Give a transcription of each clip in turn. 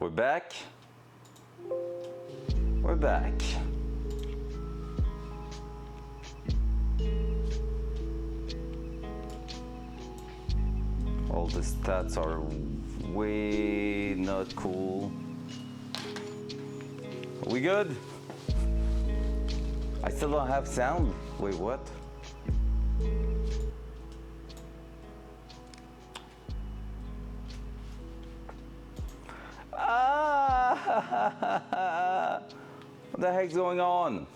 We're back. We're back. All the stats are way not cool. Are we good? I still don't have sound. Wait, what? Ah! What the heck's going on?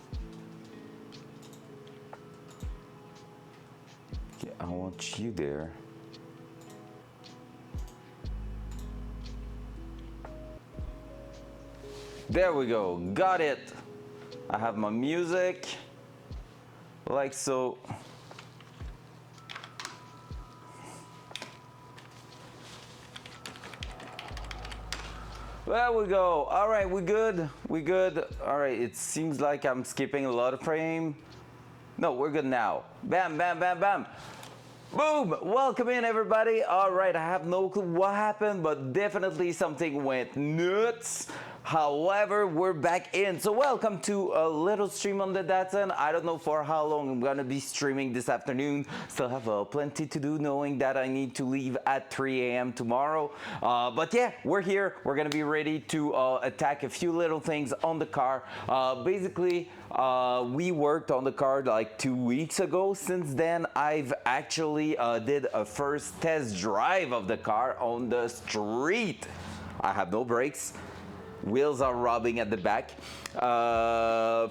Okay, I want you there. There we go, got it. I have my music, like so. There we go. All right, we good. We good. All right, it seems like I'm skipping a lot of frame. No, we're good now. Bam, bam, bam, bam. Boom! Welcome in, everybody. All right, I have no clue what happened, but definitely something went nuts. However, we're back in. So welcome to a little stream on the Datsun. I don't know for how long I'm gonna be streaming this afternoon. Still have plenty to do, knowing that I need to leave at 3 a.m. tomorrow. But yeah, we're here. We're gonna be ready to attack a few little things on the car. Basically, we worked on the car like 2 weeks ago. Since then, I've actually did a first test drive of the car on the street. I have no brakes. Wheels are rubbing at the back.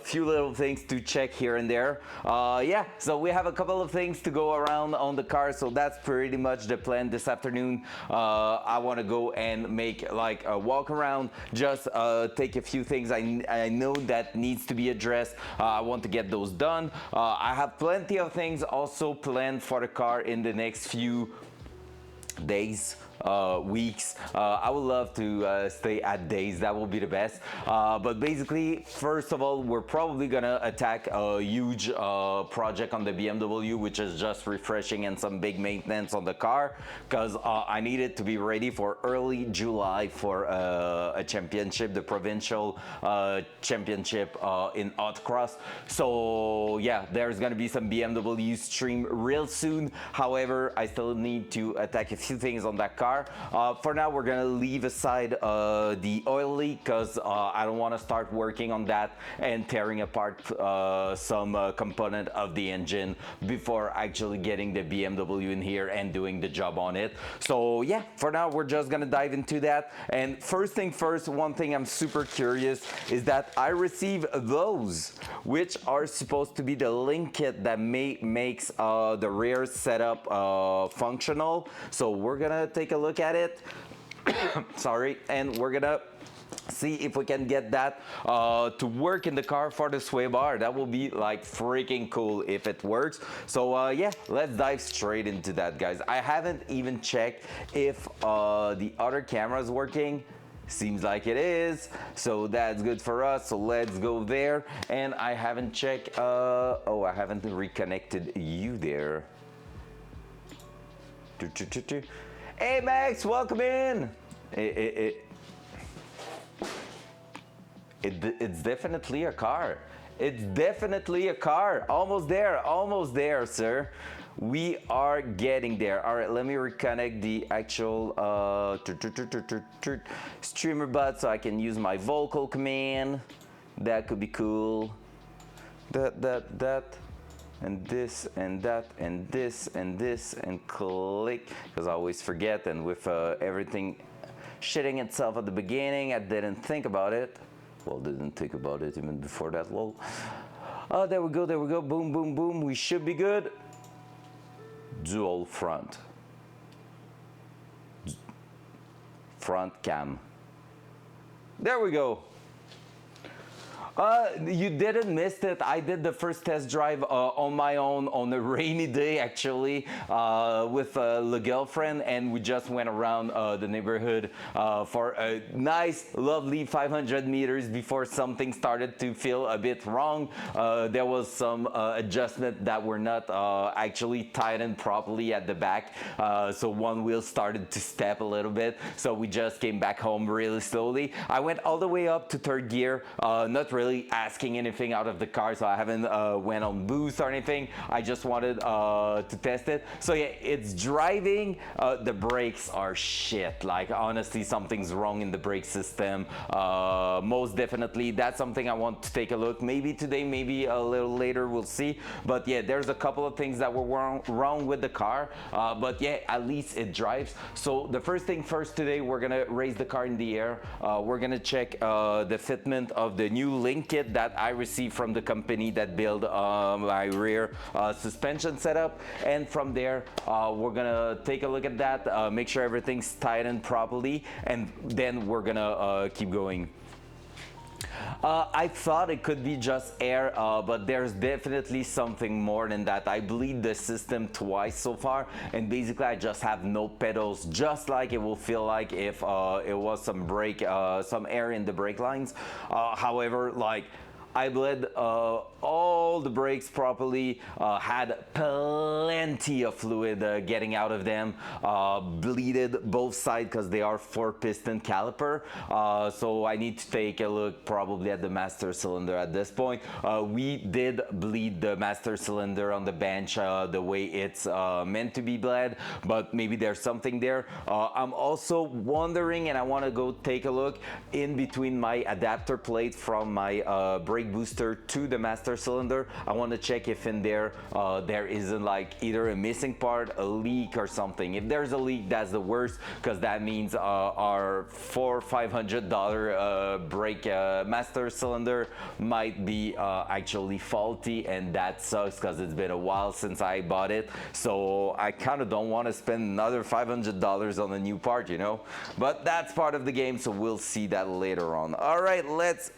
Few little things to check here and there. Yeah, so we have a couple of things to go around on the car, so that's pretty much the plan this afternoon. I want to go and make like a walk around, just take a few things I know that needs to be addressed. I want to get those done. I have plenty of things also planned for the car in the next few days, weeks. I would love to stay at days, that will be the best. But basically, first of all, we're probably gonna attack a huge project on the BMW, which is just refreshing and some big maintenance on the car, because I need it to be ready for early July for a championship, the provincial championship in autocross. So yeah, there's gonna be some BMW stream real soon. However, I still need to attack a few things on that car. For now, we're gonna leave aside the oil leak, because I don't want to start working on that and tearing apart some component of the engine before actually getting the BMW in here and doing the job on it. So yeah, for now, we're just gonna dive into that. And first thing first, one thing I'm super curious is that I received those, which are supposed to be the link kit that makes the rear setup functional. So we're gonna take a look at it. Sorry, and we're gonna see if we can get that to work in the car for the sway bar. That will be like freaking cool if it works. So yeah, let's dive straight into that, guys. I haven't even checked if the other camera is working. Seems like it is, so that's good for us. So let's go there. And I haven't checked, oh, I haven't reconnected you there. Hey Max, welcome in. It's definitely a car. It's definitely a car. Almost there, sir. We are getting there. All right, let me reconnect the actual streamer bot so I can use my vocal command. That could be cool. That. And this and that and this and this and click, because I always forget, and with everything shitting itself at the beginning, I didn't think about it. Well, didn't think about it even before that, lol. Oh, there we go, boom, boom, boom, we should be good. Dual front cam. There we go. You didn't miss it. I did the first test drive on my own on a rainy day, actually, with the girlfriend, and we just went around the neighborhood for a nice, lovely 500 meters before something started to feel a bit wrong. There was some adjustment that were not actually tightened properly at the back, so one wheel started to step a little bit. So we just came back home really slowly. I went all the way up to third gear, not really asking anything out of the car, so I haven't went on boost or anything. I just wanted to test it. So yeah, it's driving. The brakes are shit. Like honestly, something's wrong in the brake system. Most definitely, that's something I want to take a look. Maybe today, maybe a little later, we'll see. But yeah, there's a couple of things that were wrong with the car. But yeah, at least it drives. So the first thing first today, we're gonna raise the car in the air. We're gonna check the fitment of the new link kit that I received from the company that built my rear suspension setup, and from there we're gonna take a look at that, make sure everything's tightened properly, and then we're gonna keep going. I thought it could be just air, but there's definitely something more than that. I bleed the system twice so far, and basically I just have no pedals, just like it will feel like if it was some air in the brake lines. However, like I bled all the brakes properly, had plenty of fluid getting out of them, bleeded both sides because they are 4-piston caliper. So I need to take a look probably at the master cylinder at this point. We did bleed the master cylinder on the bench the way it's meant to be bled, but maybe there's something there. I'm also wondering, and I want to go take a look in between my adapter plate from my brake booster to the master cylinder. I want to check if in there there isn't like either a missing part, a leak, or something. If there's a leak, that's the worst, because that means our $400-500 brake master cylinder might be actually faulty, and that sucks because it's been a while since I bought it. So I kind of don't want to spend another $500 on a new part, you know, but that's part of the game, so we'll see that later on. All right, let's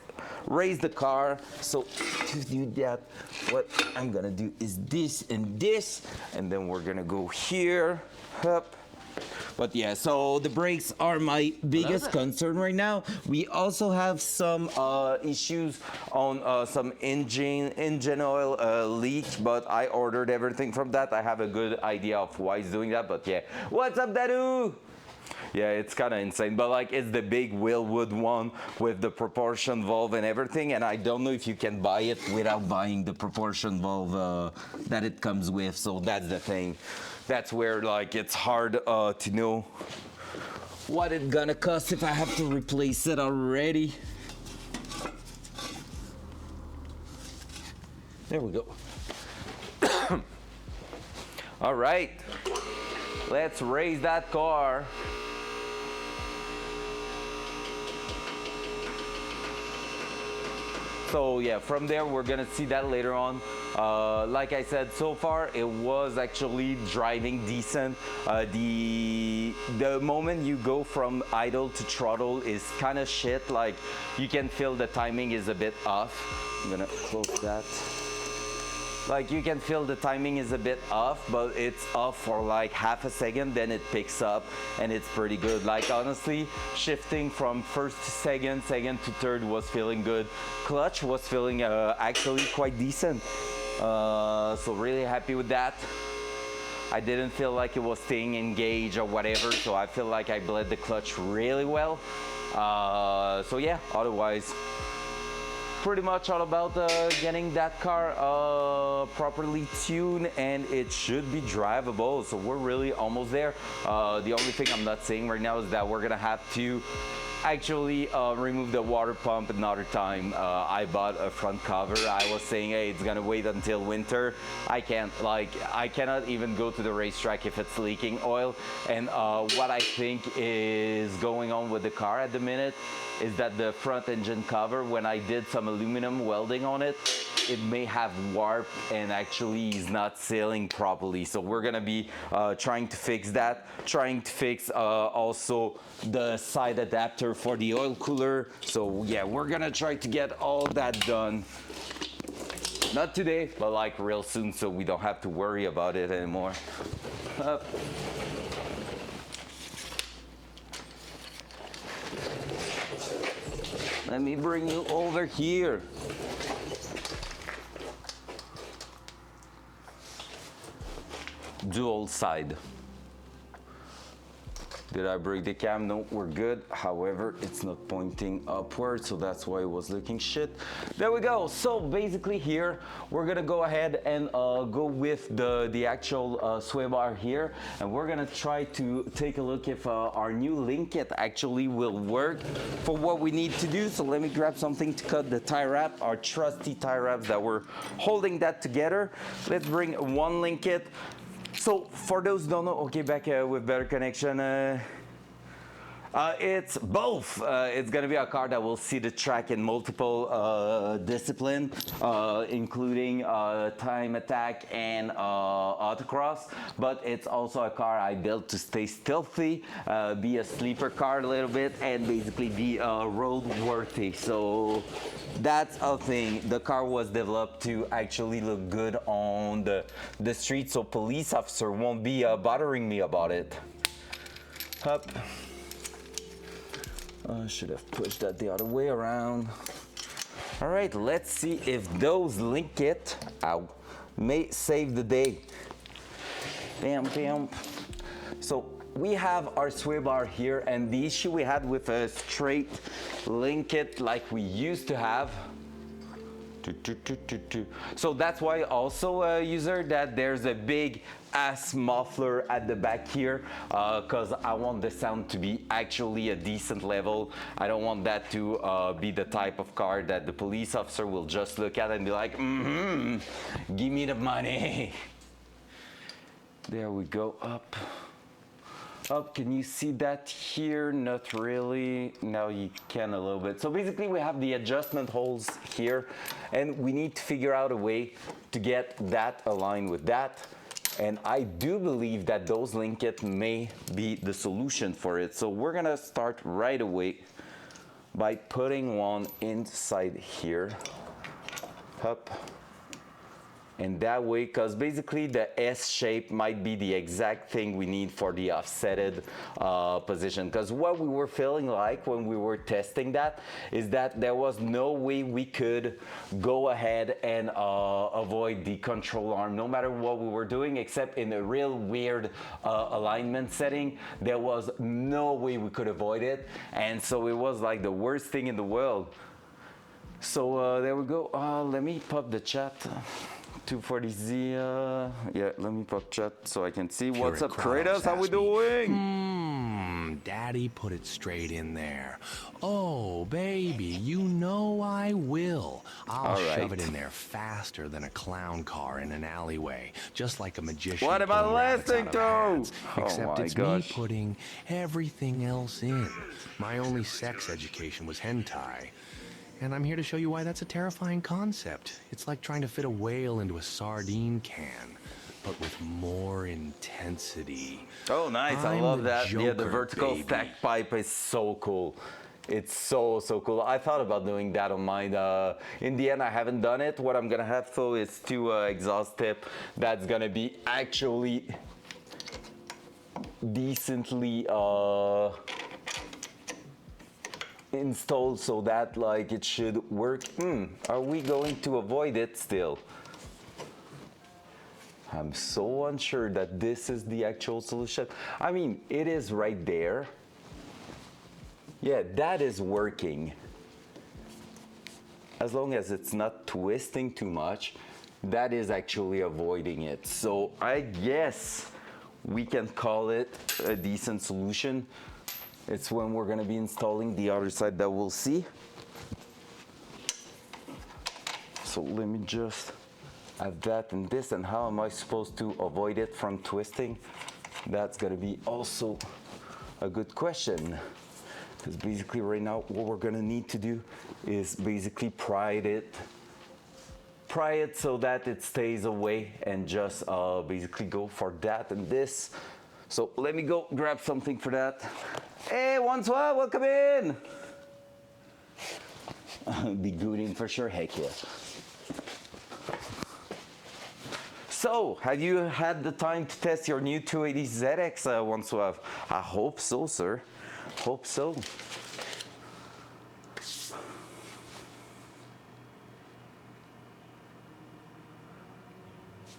raise the car. So to do that, what I'm gonna do is this and this, and then we're gonna go here, up. But yeah, so the brakes are my biggest concern right now. We also have some issues on some engine oil leak, but I ordered everything from that. I have a good idea of why it's doing that, but yeah. What's up, Dadu? Yeah, it's kind of insane, but like it's the big Willwood one with the proportion valve and everything, and I don't know if you can buy it without buying the proportion valve that it comes with, so that's the thing. That's where like it's hard to know what it's gonna cost if I have to replace it already. There we go. All right, let's raise that car. So yeah, from there we're gonna see that later on. Like I said, so far it was actually driving decent. The moment you go from idle to throttle is kind of shit. Like you can feel the timing is a bit off. I'm gonna close that. Like you can feel the timing is a bit off, but it's off for like half a second, then it picks up and it's pretty good. Like honestly, shifting from first to second, second to third was feeling good. Clutch was feeling actually quite decent. So really happy with that. I didn't feel like it was staying engaged or whatever, so I feel like I bled the clutch really well. So yeah, otherwise, pretty much all about getting that car properly tuned, and it should be drivable, so we're really almost there. The only thing I'm not saying right now is that we're gonna have to actually remove the water pump another time. I bought a front cover. I was saying, hey, it's gonna wait until winter. I can't, like, I cannot even go to the racetrack if it's leaking oil. And what I think is going on with the car at the minute is that the front engine cover, when I did some aluminum welding on it, it may have warped and actually is not sealing properly. So we're gonna be trying to fix that, trying to fix also the side adapter for the oil cooler. So yeah, we're gonna try to get all that done. Not today, but like real soon, so we don't have to worry about it anymore. Let me bring you over here. Dual side. Did I break the cam? No, we're good. However, it's not pointing upward, so that's why it was looking shit. There we go. So basically here, we're gonna go ahead and go with the actual sway bar here, and we're gonna try to take a look if our new link kit actually will work for what we need to do. So let me grab something to cut the tie wrap, our trusty tie wraps that were holding that together. Let's bring one link kit. So for those who don't know, okay, back with better connection, it's both. It's gonna be a car that will see the track in multiple discipline, including time attack and autocross, but it's also a car I built to stay stealthy, be a sleeper car a little bit, and basically be road worthy. So that's a thing. The car was developed to actually look good on the street, so police officer won't be bothering me about it. Up. I should have pushed that the other way around. All right, let's see if those link kit may save the day. Bam, bam. So we have our sway bar here, and the issue we had with a straight link kit like we used to have. So that's why also, user, that there's a big ass muffler at the back here, because I want the sound to be actually a decent level. I don't want that to be the type of car that the police officer will just look at and be like, give me the money. There we go, up. Up, can you see that here? Not really. Now you can a little bit. So basically we have the adjustment holes here, and we need to figure out a way to get that aligned with that. And I do believe that those link kit may be the solution for it. So we're gonna start right away by putting one inside here. Up. And that way, because basically the S shape might be the exact thing we need for the offsetted position. Because what we were feeling like when we were testing that is that there was no way we could go ahead and avoid the control arm, no matter what we were doing, except in a real weird alignment setting. There was no way we could avoid it. And so it was like the worst thing in the world. So there we go. Let me pop the chat. 240Z, yeah, let me pop chat so I can see. What's up, Kratos? How we doing? Daddy put it straight in there. Oh, baby, you know I will. I'll shove it in there faster than a clown car in an alleyway, just like a magician. What am I listening to? Except it's me putting everything else in. My only sex education was hentai. And I'm here to show you why that's a terrifying concept. It's like trying to fit a whale into a sardine can, but with more intensity. Oh, nice. I love that. Yeah, the vertical stack pipe is so cool. It's so cool. I thought about doing that on mine. In the end, I haven't done it. What I'm gonna have though is two exhaust tip that's gonna be actually decently installed so that like it should work. Are we going to avoid it still? I'm so unsure that this is the actual solution. I mean, it is right there. Yeah, that is working. As long as it's not twisting too much, that is actually avoiding it. So I guess we can call it a decent solution. It's when we're gonna be installing the other side that we'll see. So let me just add that and this, and how am I supposed to avoid it from twisting? That's gonna be also a good question. Because basically right now what we're gonna need to do is basically pry it so that it stays away, and just basically go for that and this. So let me go grab something for that. Hey, Wanzwa, welcome in. Be good in for sure, heck yeah. So, have you had the time to test your new 280 ZX, Wanzwa? I hope so, sir. Hope so.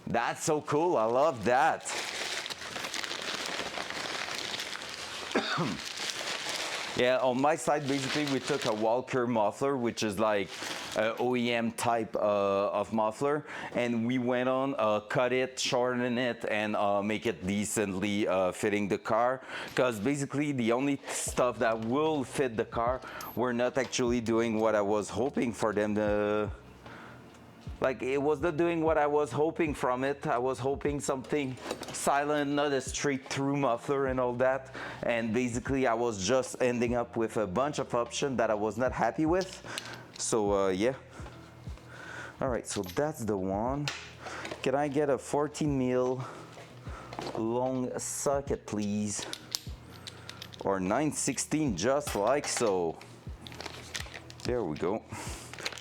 That's so cool. I love that. Yeah, on my side, basically, we took a Walker muffler, which is like OEM type of muffler, and we went on, cut it, shorten it, and make it decently fitting the car. Because basically, the only stuff that will fit the car, we're not actually doing what I was hoping for them to. Like, it was not doing what I was hoping from it. I was hoping something silent, not a straight through muffler and all that. And basically, I was just ending up with a bunch of options that I was not happy with. So, yeah. All right, so that's the one. Can I get a 14 mil long socket, please? Or 9/16, just like so. There we go.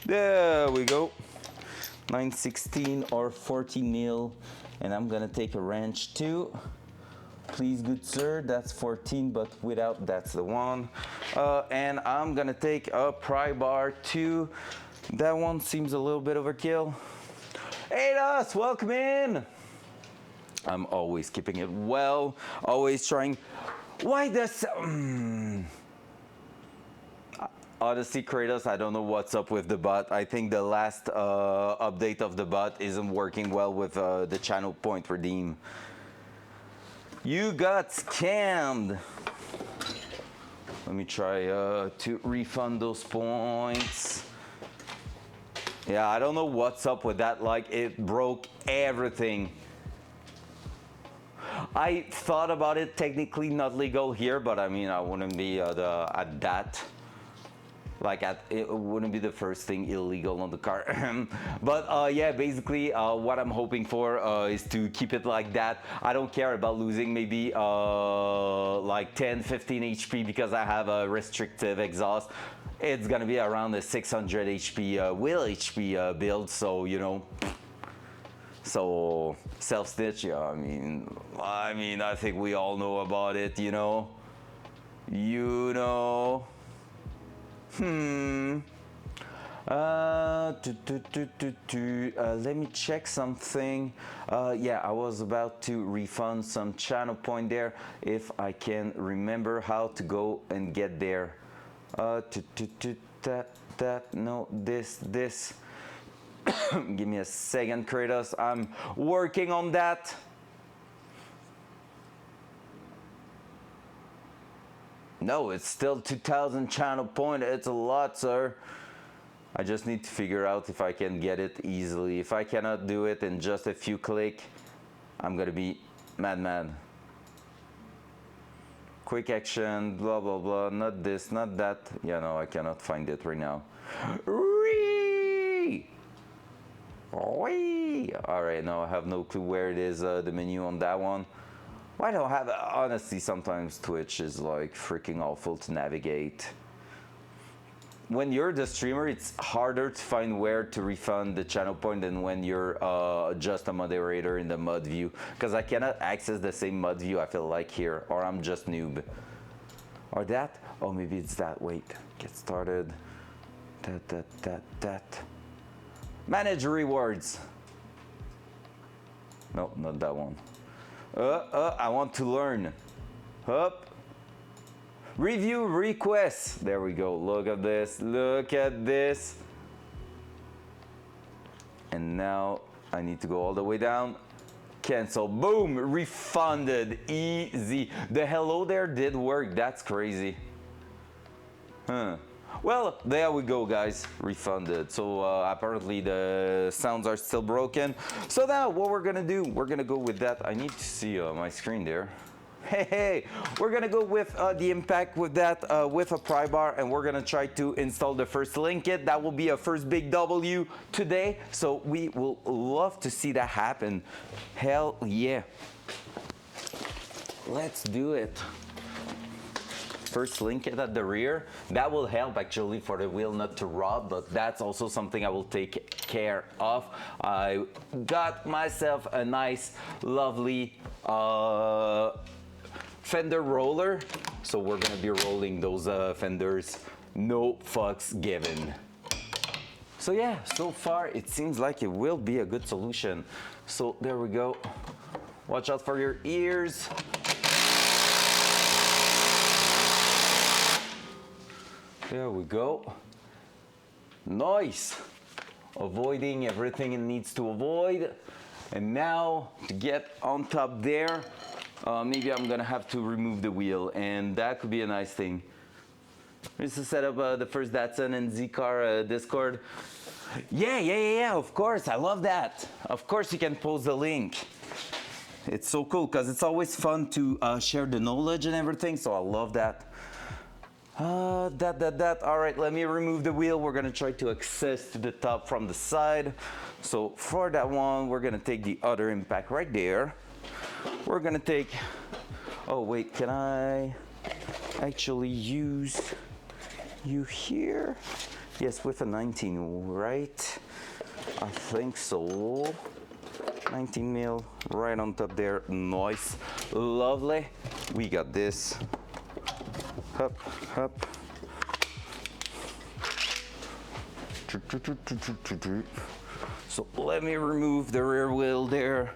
There we go. 9/16 or 14 mil, and I'm gonna take a wrench too. Please, good sir, that's 14, but without, that's the one. And I'm gonna take a pry bar too. That one seems a little bit overkill. Hey, us, welcome in. I'm always keeping it well, always trying. Why does? Honestly, Kratos, I don't know what's up with the bot. I think the last update of the bot isn't working well with the channel point redeem. You got scammed. Let me try to refund those points. Yeah, I don't know what's up with that. Like, it broke everything. I thought about it, technically not legal here, but I mean, I wouldn't be at that. Like, it wouldn't be the first thing illegal on the car. But yeah, basically what I'm hoping for is to keep it like that. I don't care about losing maybe like 10, 15 HP because I have a restrictive exhaust. It's gonna be around the 600 HP wheel HP build, so you know. So self-stitch, yeah, I mean, I think we all know about it, you know. Let me check something. Yeah, I was about to refund some channel point there if I can remember how to go and get there. No, this. Give me a second, Kratos. I'm working on that. No, it's still 2,000 channel point. It's a lot, sir. I just need to figure out if I can get it easily. If I cannot do it in just a few clicks, I'm gonna be mad. Quick action, blah, blah, blah. Not this, not that. Yeah, no, I cannot find it right now. All right, no, I have no clue where it is, the menu on that one. Why don't I have, honestly, sometimes Twitch is like freaking awful to navigate. When you're the streamer, it's harder to find where to refund the channel point than when you're just a moderator in the mod view. Because I cannot access the same mod view, I feel like, here, or I'm just noob. Or that, oh, maybe it's that, wait, get started. That. Manage rewards. No, not that one. I want to learn. Up. Review requests. There we go. Look at this. Look at this. And now I need to go all the way down. Cancel. Boom. Refunded. Easy. The hello there did work. That's crazy. Huh. Well, there we go, guys. Refunded. So apparently the sounds are still broken. So now what we're gonna do, we're gonna go with that. I need to see my screen there. Hey, we're gonna go with the impact with that, with a pry bar, and we're gonna try to install the first link kit. That will be a first big W today. So we will love to see that happen. Hell yeah. let's do it. First link it at the rear. That will help actually for the wheel not to rub, but that's also something I will take care of. I got myself a nice, lovely fender roller. So we're gonna be rolling those fenders, no fucks given. So yeah, so far it seems like it will be a good solution. So there we go. Watch out for your ears. There we go. Nice. Avoiding everything it needs to avoid. And now to get on top there, maybe I'm gonna have to remove the wheel, and that could be a nice thing. Just to set up the first Datsun and Z-Car Discord. Yeah, of course, I love that. Of course you can post the link. It's so cool, because it's always fun to share the knowledge and everything, so I love that. All right, let me remove the wheel. We're gonna try to access to the top from the side. So for that one, we're gonna take the other impact right there. We're gonna take, oh wait, can I actually use you here? Yes, with a 19, right? I think so. 19 mil right on top there. Nice, lovely. We got this. Up. So let me remove the rear wheel there.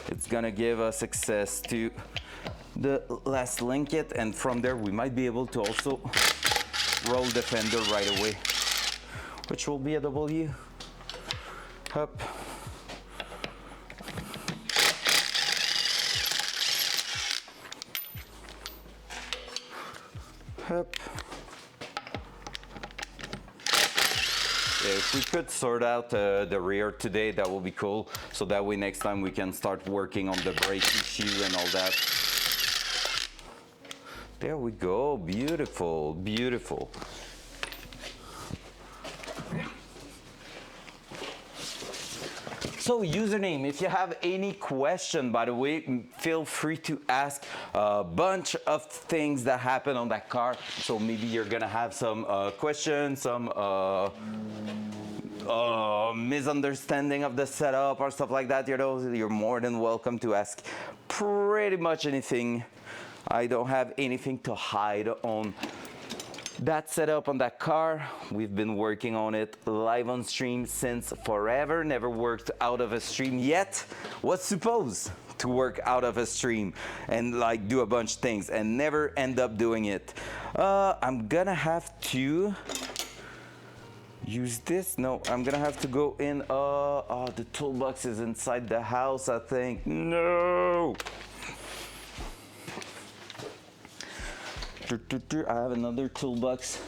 It's gonna give us access to the last linkage, and from there we might be able to also roll the fender right away, which will be a W. Up. Up. Yeah, if we could sort out the rear today, that would be cool. So that way next time we can start working on the brake issue and all that. There we go, beautiful, beautiful. So username, if you have any question, by the way, feel free to ask a bunch of things that happen on that car. So maybe you're gonna have some questions, some misunderstanding of the setup or stuff like that. You know, you're more than welcome to ask pretty much anything. I don't have anything to hide on that setup on that car. We've been working on it live on stream since forever. Never worked out of a stream yet. Was supposed to work out of a stream and like do a bunch of things and never end up doing it. I'm gonna have to use this. No, I'm gonna have to go in. The toolbox is inside the house, I think. No. I have another toolbox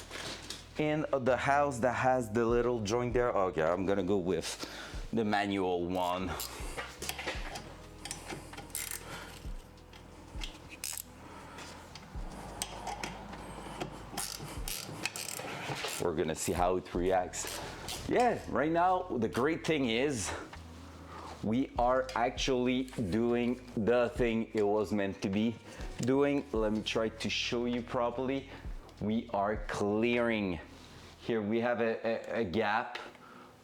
in the house that has the little joint there. Okay, I'm gonna go with the manual one. We're gonna see how it reacts. Yeah, right now the great thing is we are actually doing the thing it was meant to be doing. Let me try to show you properly. We are clearing. Here we have a gap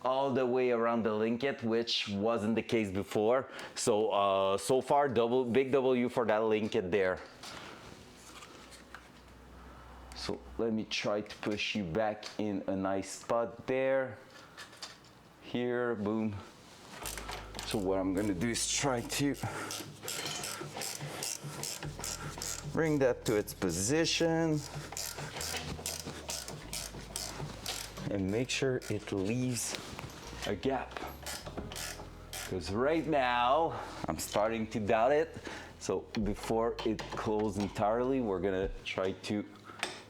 all the way around the linkage, which wasn't the case before. So so far, big W for that linkage there. So let me try to push you back in a nice spot there. Here, boom. So what I'm gonna do is try to bring that to its position and make sure it leaves a gap. Because right now, I'm starting to doubt it. So before it closes entirely, we're gonna try to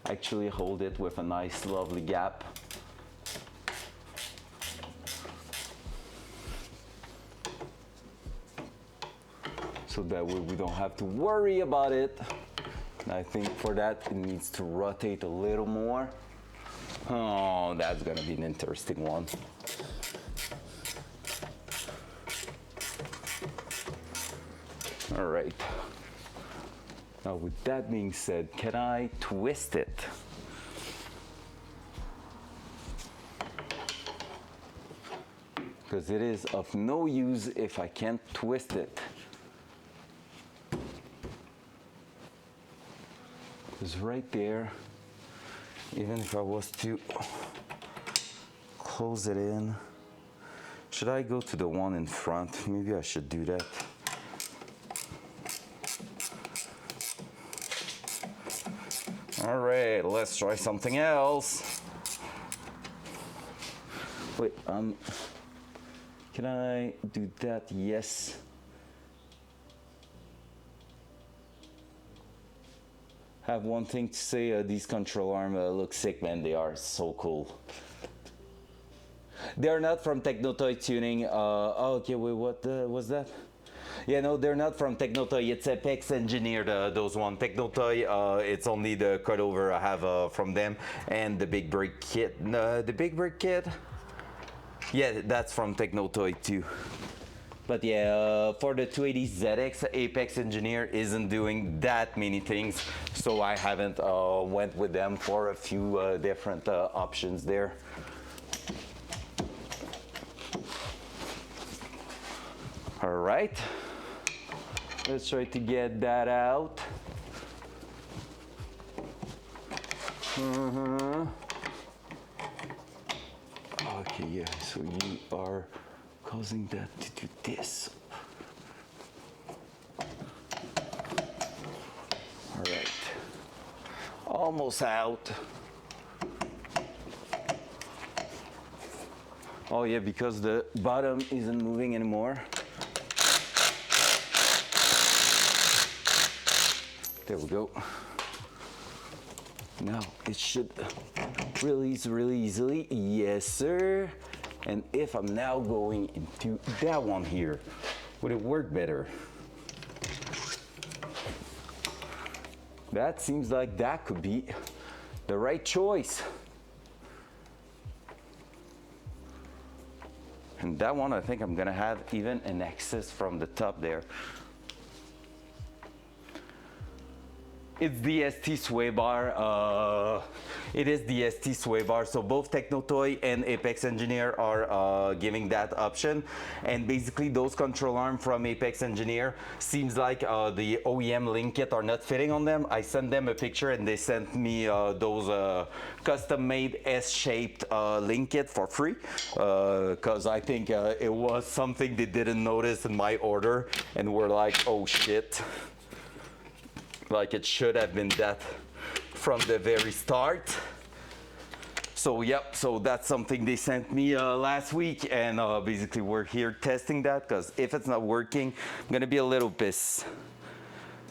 actually hold it with a nice, lovely gap. So that way we don't have to worry about it. And I think for that, it needs to rotate a little more. Oh, that's gonna be an interesting one. All right. Now with that being said, can I twist it? Because it is of no use if I can't twist it. Because right there, even if I was to close it in, should I go to the one in front? Maybe I should do that. All right, let's try something else. Wait, can I do that? Yes. Have one thing to say, these control arms look sick, man. They are so cool. They're not from Technotoy Tuning. Oh, okay, wait, what was that? Yeah, no, they're not from Technotoy. It's Apex engineered, those one. Technotoy, it's only the cutover I have from them. And the Big Break kit. The Big Break kit? Yeah, that's from Technotoy too. But yeah, for the 280 ZX, Apex Engineer isn't doing that many things, so I haven't went with them for a few different options there. All right, let's try to get that out. Okay, yeah, so you are causing that to do this. All right, almost out. Oh yeah, because the bottom isn't moving anymore. There we go. Now it should release really easily. Yes, sir. And if I'm now going into that one here, would it work better? That seems like that could be the right choice. And that one, I think I'm gonna have even an excess from the top there. It's the ST sway bar. It is the ST sway bar. So both Technotoy and Apex Engineer are giving that option. And basically those control arms from Apex Engineer seems like the OEM link kit are not fitting on them. I sent them a picture and they sent me those custom made S-shaped link kit for free. Cause I think it was something they didn't notice in my order and were like, oh shit. Like it should have been that from the very start. So yep, so that's something they sent me last week, and basically we're here testing that, because if it's not working, I'm gonna be a little pissed.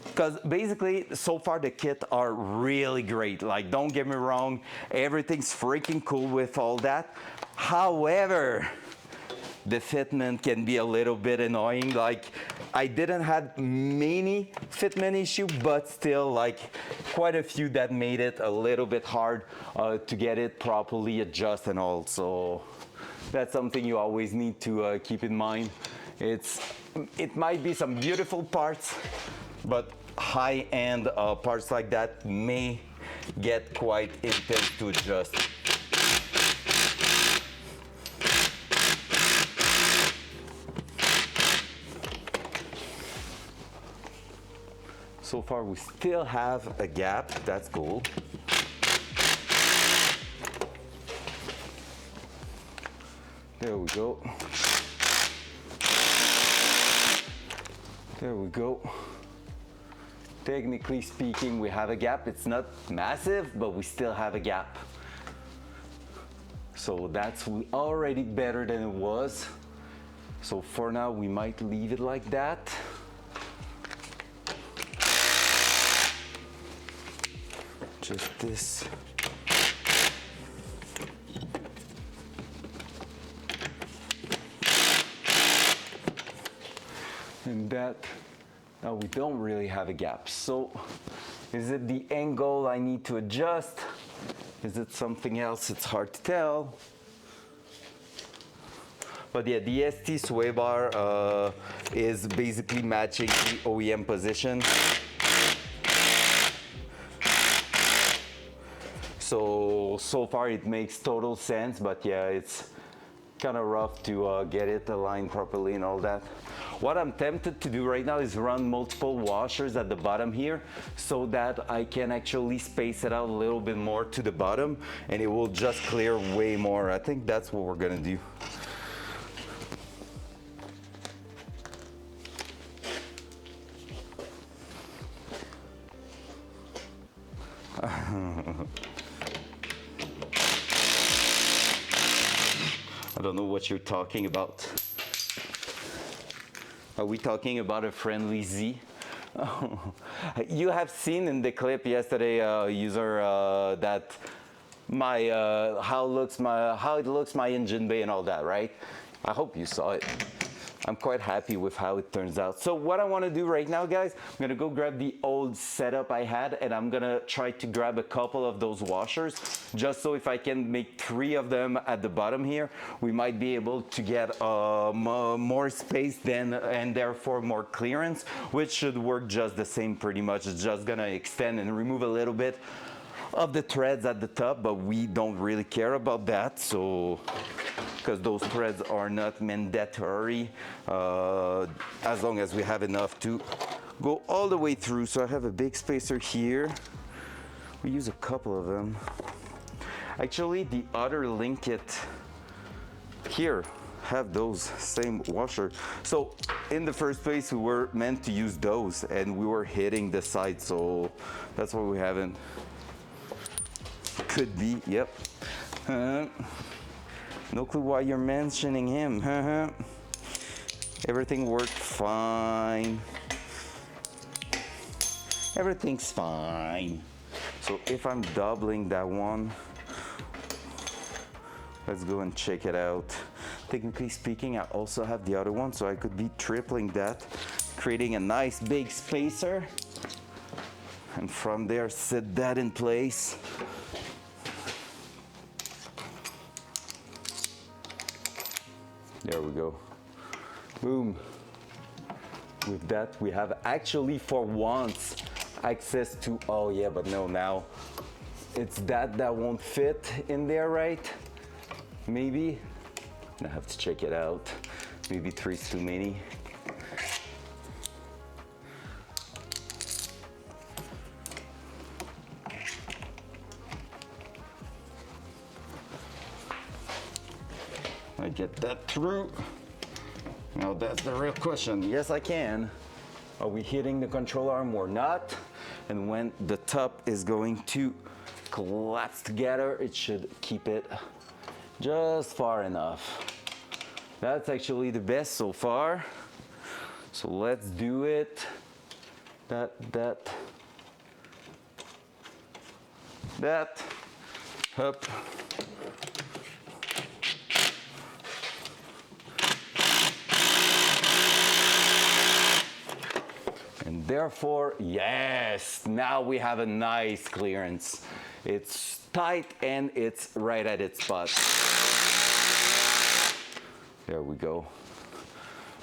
Because basically, so far the kit are really great. Like, don't get me wrong, everything's freaking cool with all that. However, the fitment can be a little bit annoying. Like, I didn't have many fitment issue, but still like quite a few that made it a little bit hard to get it properly adjusted and all. So that's something you always need to keep in mind. It might be some beautiful parts, but high-end parts like that may get quite intense to adjust. So far, we still have a gap. That's cool. There we go. There we go. Technically speaking, we have a gap. It's not massive, but we still have a gap. So that's already better than it was. So for now, we might leave it like that. Just this. And that, now we don't really have a gap. So is it the angle I need to adjust? Is it something else? It's hard to tell. But yeah, the ST sway bar is basically matching the OEM position. So far it makes total sense, but yeah, it's kind of rough to get it aligned properly and all that. What I'm tempted to do right now is run multiple washers at the bottom here so that I can actually space it out a little bit more to the bottom and it will just clear way more. I think that's what we're gonna do. I don't know what you're talking about. Are we talking about a friendly Z? You have seen in the clip yesterday, user, that my how it looks my engine bay and all that, right? I hope you saw it. I'm quite happy with how it turns out. So what I want to do right now, guys, I'm gonna go grab the old setup I had and I'm gonna try to grab a couple of those washers, just so if I can make 3 of them at the bottom here, we might be able to get more space then and therefore more clearance, which should work just the same pretty much. It's just gonna extend and remove a little bit of the threads at the top, but we don't really care about that, so because those threads are not mandatory as long as we have enough to go all the way through. So I have a big spacer here. We use a couple of them. Actually, the other link kit here have those same washer. So in the first place, we were meant to use those and we were hitting the side, so that's why we haven't. Could be, yep. No clue why you're mentioning him. Everything worked fine. Everything's fine. So if I'm doubling that one, let's go and check it out. Technically speaking, I also have the other one, so I could be tripling that, creating a nice big spacer. And from there, set that in place. There we go. Boom. With that, we have actually for once access to, oh yeah, but no, now it's that won't fit in there, right? Maybe. I have to check it out. Maybe 3's too many. I get that through. Now that's the real question. Yes, I can. Are we hitting the control arm or not? And when the top is going to collapse together, it should keep it just far enough. That's actually the best so far. So let's do it. That. Up. And therefore, yes, now we have a nice clearance. It's tight and it's right at its spot. There we go.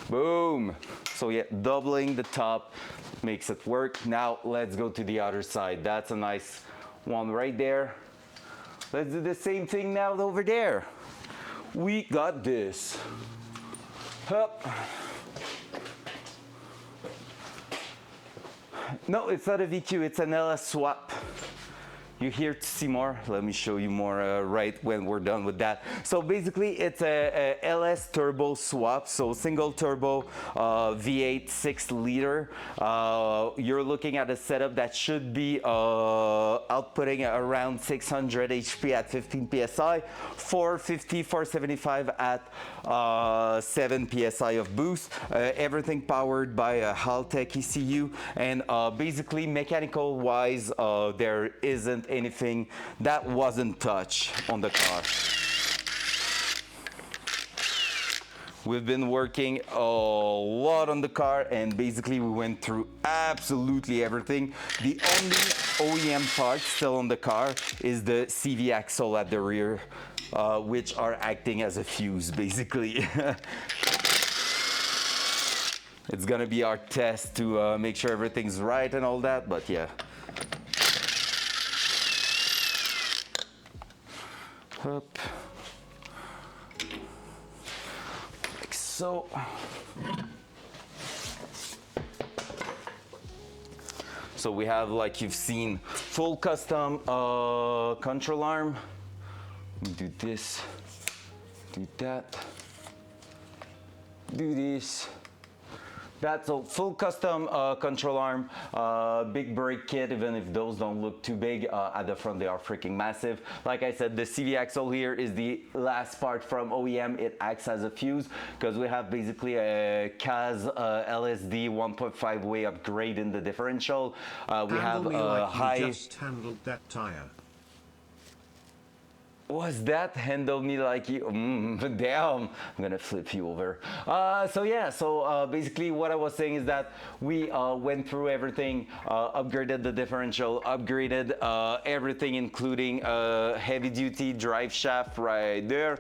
Boom. So yeah, doubling the top makes it work. Now let's go to the other side. That's a nice one right there. Let's do the same thing now over there. We got this. Hup. No, it's not a VQ, it's an LS swap. You're here to see more. Let me show you more right when we're done with that. So basically it's a LS turbo swap. So single turbo V8 6 liter. You're looking at a setup that should be outputting around 600 HP at 15 PSI, 450, 475 at 7 PSI of boost. Everything powered by a Haltech ECU. And basically mechanical wise, there isn't anything that wasn't touched on the car. We've been working a lot on the car and basically we went through absolutely everything. The only OEM part still on the car is the CV axle at the rear, which are acting as a fuse basically. It's gonna be our test to make sure everything's right and all that, but yeah. Up. Like so. So we have, like you've seen, full custom control arm. Do this, do that, do this. That's a full custom control arm, big brake kit, even if those don't look too big. At the front, they are freaking massive. Like I said, the CV axle here is the last part from OEM. It acts as a fuse because we have basically a CAS LSD 1.5 way upgrade in the differential. We have a high... You just handled that tire. Was that handle me like you? Damn, I'm gonna flip you over. So yeah, basically what I was saying is that we went through everything, upgraded the differential, upgraded everything, including heavy duty drive shaft right there.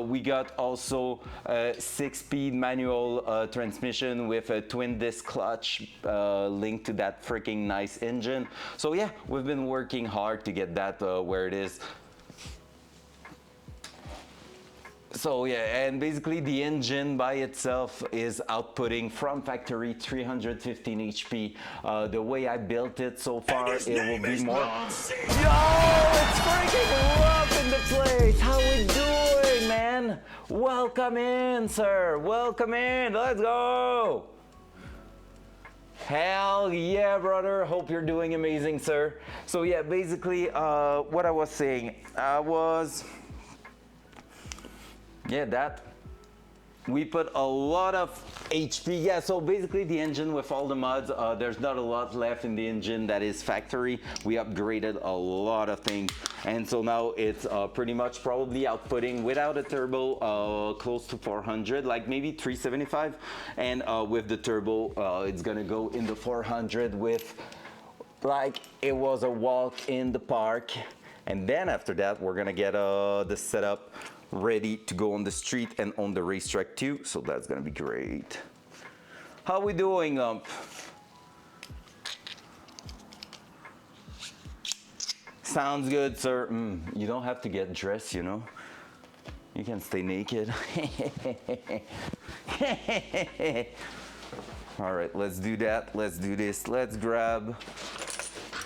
We got also a 6-speed manual transmission with a twin disc clutch linked to that freaking nice engine. So yeah, we've been working hard to get that where it is. So yeah, and basically the engine by itself is outputting from factory 315 HP. The way I built it so far, it will be more... Yo, it's freaking rough in the place. How we doing, man? Welcome in, sir. Welcome in. Let's go. Hell yeah, brother. Hope you're doing amazing, sir. So yeah, basically what I was saying, yeah, that we put a lot of HP. Yeah, so basically the engine with all the mods, there's not a lot left in the engine that is factory. We upgraded a lot of things, and so now it's pretty much probably outputting without a turbo close to 400, like maybe 375, and with the turbo it's gonna go in the 400 with like it was a walk in the park. And then after that we're gonna get the setup ready to go on the street and on the racetrack too, so that's gonna be great. How we doing, Sounds good, sir. You don't have to get dressed, you know. You can stay naked. All right, let's do that. Let's do this. Let's grab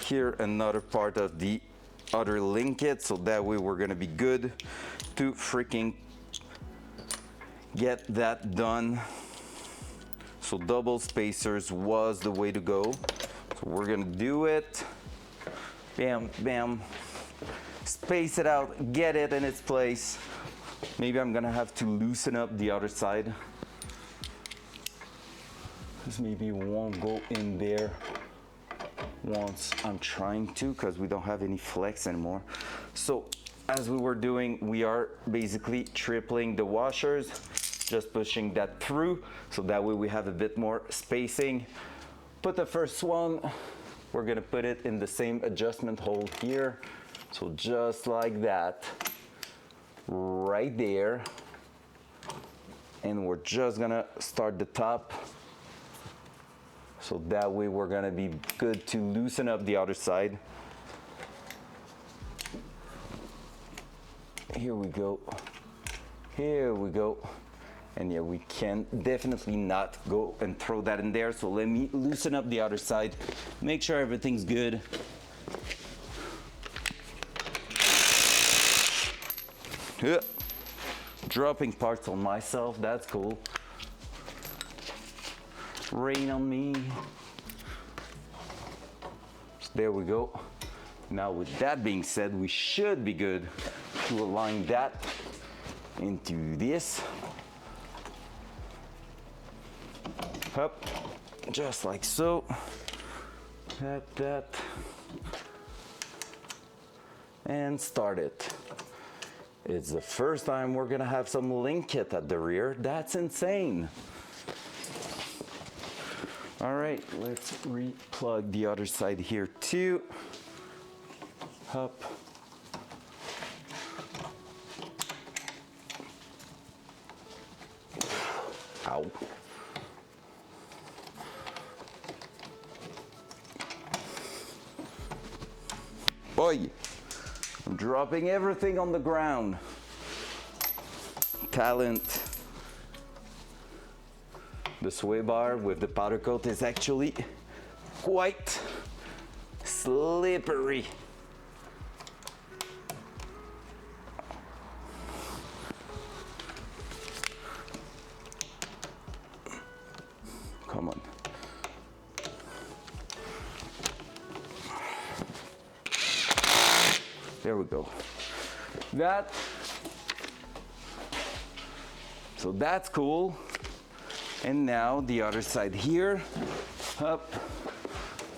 here another part of the other link kit, so that way we're gonna be good to freaking get that done. So double spacers was the way to go. So we're gonna do it. Bam, bam. Space it out, get it in its place. Maybe I'm gonna have to loosen up the other side, because maybe it won't go in there once I'm trying to, because we don't have any flex anymore. So as we were doing, we are basically tripling the washers, just pushing that through, so that way we have a bit more spacing. Put the first one, we're gonna put it in the same adjustment hole here. So just like that, right there. And we're just gonna start the top. So that way we're gonna be good to loosen up the other side. Here we go. Here we go. And yeah, we can definitely not go and throw that in there. So let me loosen up the other side. Make sure everything's good. Yeah. Dropping parts on myself, that's cool. Rain on me. So there we go. Now with that being said, we should be good to align that into this. Up, just like so. That. And start it. It's the first time we're gonna have some link kit at the rear. That's insane. All right, let's re-plug the other side here too. Up. Ow. Boy, dropping everything on the ground. Talent. The sway bar with the powder coat is actually quite slippery. Come on. There we go. So that's cool. And now the other side here. Up.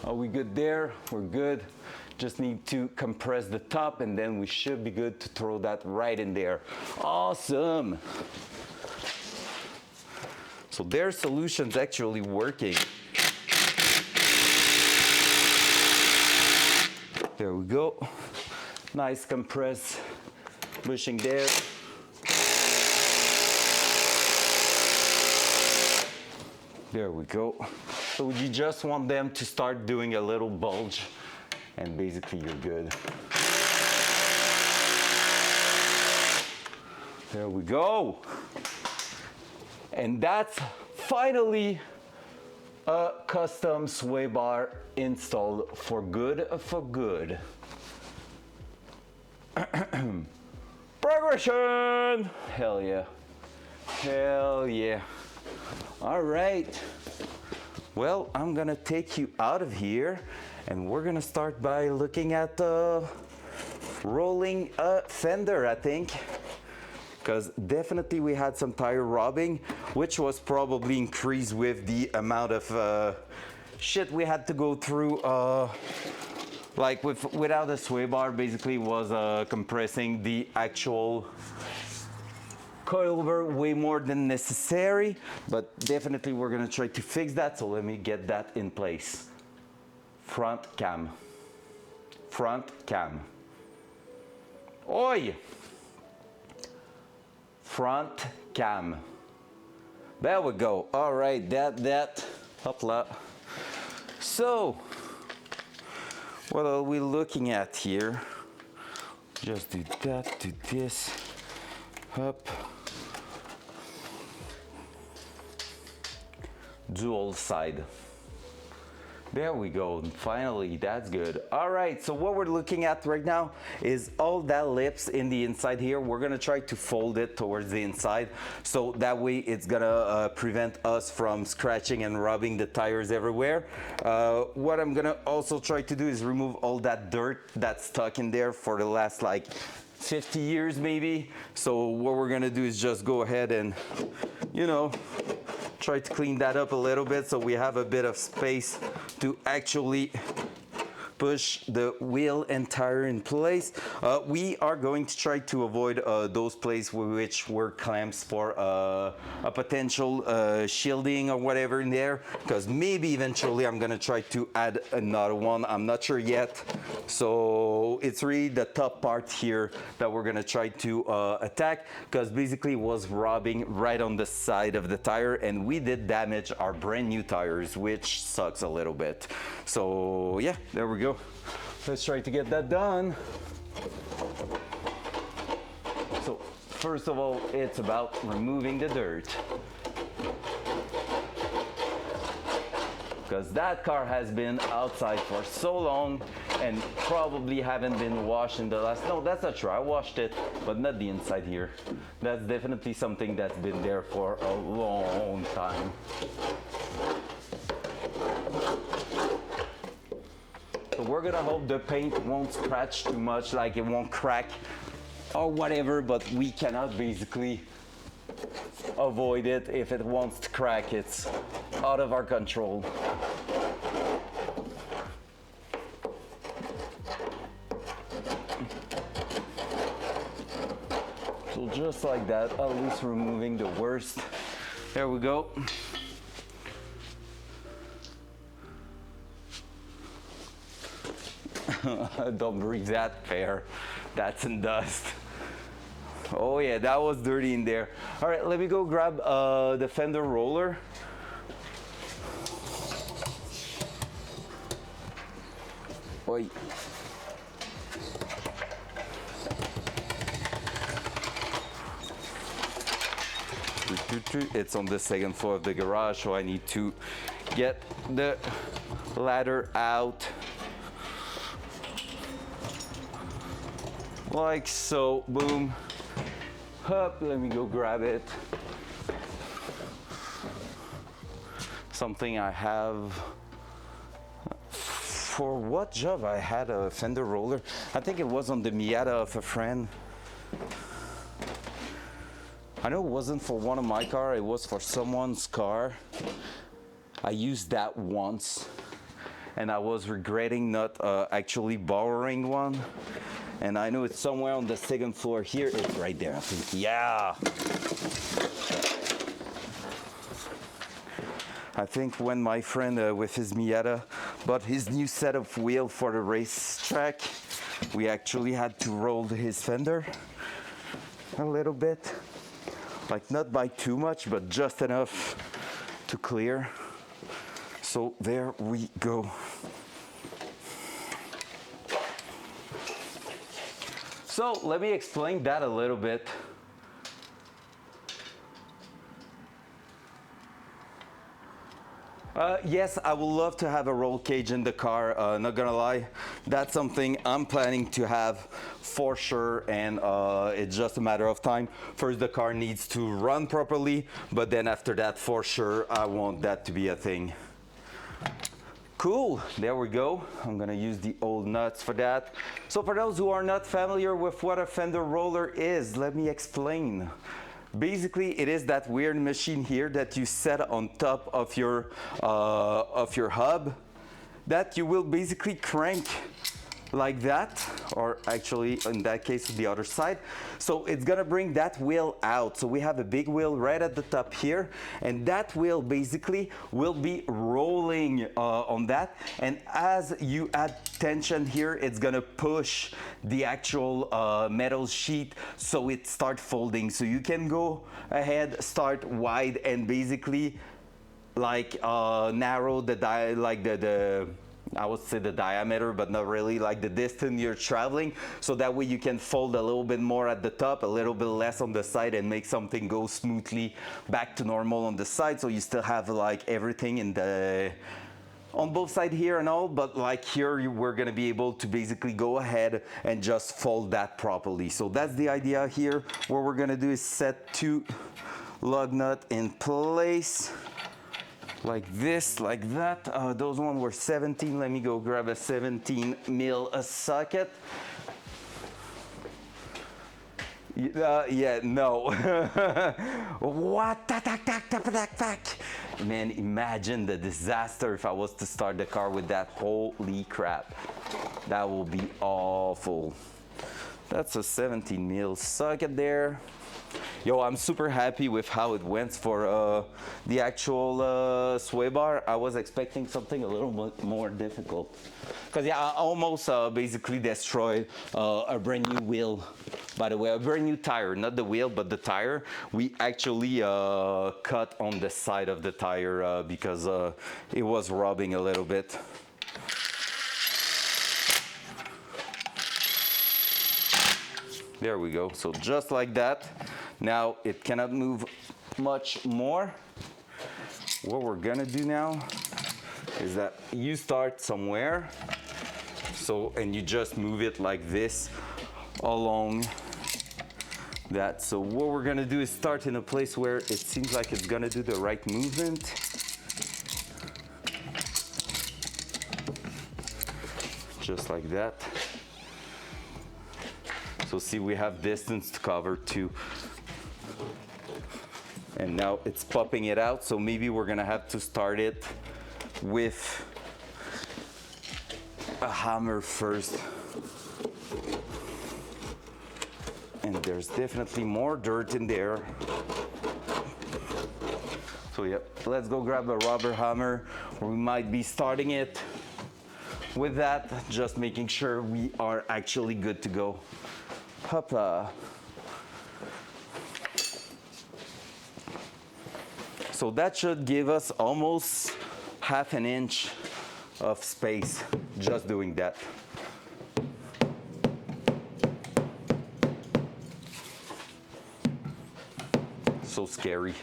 Are we good there? We're good. Just need to compress the top and then we should be good to throw that right in there. Awesome. So their solution's actually working. There we go. Nice compress bushing there. There we go. So you just want them to start doing a little bulge and basically you're good. There we go. And that's finally a custom sway bar installed for good. Progression! Hell yeah. Hell yeah. All right. Well, I'm gonna take you out of here and we're gonna start by looking at rolling a fender, I think. Because definitely we had some tire robbing, which was probably increased with the amount of shit we had to go through. Like without a sway bar, basically was compressing the actual coilover way more than necessary. But definitely we're gonna try to fix that. So let me get that in place. Front cam. Front cam. Oi! Front cam. There we go. All right, that. Hopla. So, what are we looking at here? Just do that, do this. Up. Dual side. There we go. Finally, that's good. All right, so what we're looking at right now is all that lips in the inside here. We're gonna try to fold it towards the inside, so that way it's gonna prevent us from scratching and rubbing the tires everywhere. What I'm gonna also try to do is remove all that dirt that's stuck in there for the last like 50 years maybe. So what we're gonna do is just go ahead and, you know, try to clean that up a little bit so we have a bit of space to actually push the wheel and tire in place. We are going to try to avoid those places which were clamps for a potential shielding or whatever in there, because maybe eventually I'm gonna try to add another one. I'm not sure yet. So it's really the top part here that we're gonna try to attack, because basically it was rubbing right on the side of the tire and we did damage our brand new tires, which sucks a little bit. So yeah, there we go. Let's try to get that done. So first of all, it's about removing the dirt, because that car has been outside for so long and probably haven't been washed in the last, no, that's not true, I washed it, but not the inside here. That's definitely something that's been there for a long time. So we're gonna hope the paint won't scratch too much, like it won't crack or whatever, but we cannot basically avoid it. If it wants to crack, it's out of our control. So just like that, at least removing the worst. There we go. Don't breathe that, fair. That's in dust. Oh yeah, that was dirty in there. All right, let me go grab the fender roller. Oi. It's on the second floor of the garage, so I need to get the ladder out. Like so, boom. Up, let me go grab it. Something I have. For what job I had a fender roller? I think it was on the Miata of a friend. I know it wasn't for one of my car, it was for someone's car. I used that once and I was regretting not actually borrowing one. And I know it's somewhere on the second floor here. It's right there, I think. Yeah. I think when my friend with his Miata bought his new set of wheel for the racetrack, we actually had to roll his fender a little bit. Like not by too much, but just enough to clear. So there we go. So let me explain that a little bit. Yes, I would love to have a roll cage in the car, not gonna lie. That's something I'm planning to have for sure, and it's just a matter of time. First, the car needs to run properly, but then after that, for sure, I want that to be a thing. Cool, there we go. I'm gonna use the old nuts for that. So for those who are not familiar with what a fender roller is, let me explain. Basically, it is that weird machine here that you set on top of your hub that you will basically crank like that, or actually in that case the other side. So it's gonna bring that wheel out. So we have a big wheel right at the top here, and that wheel basically will be rolling on that, and as you add tension here, it's gonna push the actual metal sheet so it starts folding. So you can go ahead, start wide, and basically like narrow the I would say the diameter, but not really, like the distance you're traveling. So that way you can fold a little bit more at the top, a little bit less on the side, and make something go smoothly back to normal on the side. So you still have like everything in the on both sides here and all, but like here we're gonna be able to basically go ahead and just fold that properly. So that's the idea here. What we're gonna do is set two lug nut in place. Like this, like that. Those ones were 17. Let me go grab a 17 mil socket. Yeah, no. What? Man, imagine the disaster if I was to start the car with that. Holy crap. That will be awful. That's a 17 mil socket there. Yo, I'm super happy with how it went for the actual sway bar. I was expecting something a little bit more difficult. Because yeah, I almost basically destroyed a brand new wheel. By the way, a brand new tire, not the wheel, but the tire. We actually cut on the side of the tire because it was rubbing a little bit. There we go, so just like that. Now it cannot move much more. What we're gonna do now is that you start somewhere, so, and you just move it like this along that. So what we're gonna do is start in a place where it seems like it's gonna do the right movement. Just like that. So see, we have distance to cover too. And now it's popping it out, so maybe we're gonna have to start it with a hammer first. And there's definitely more dirt in there. So yeah, let's go grab a rubber hammer. We might be starting it with that, just making sure we are actually good to go. Hopla. So that should give us almost half an inch of space just doing that. so scary.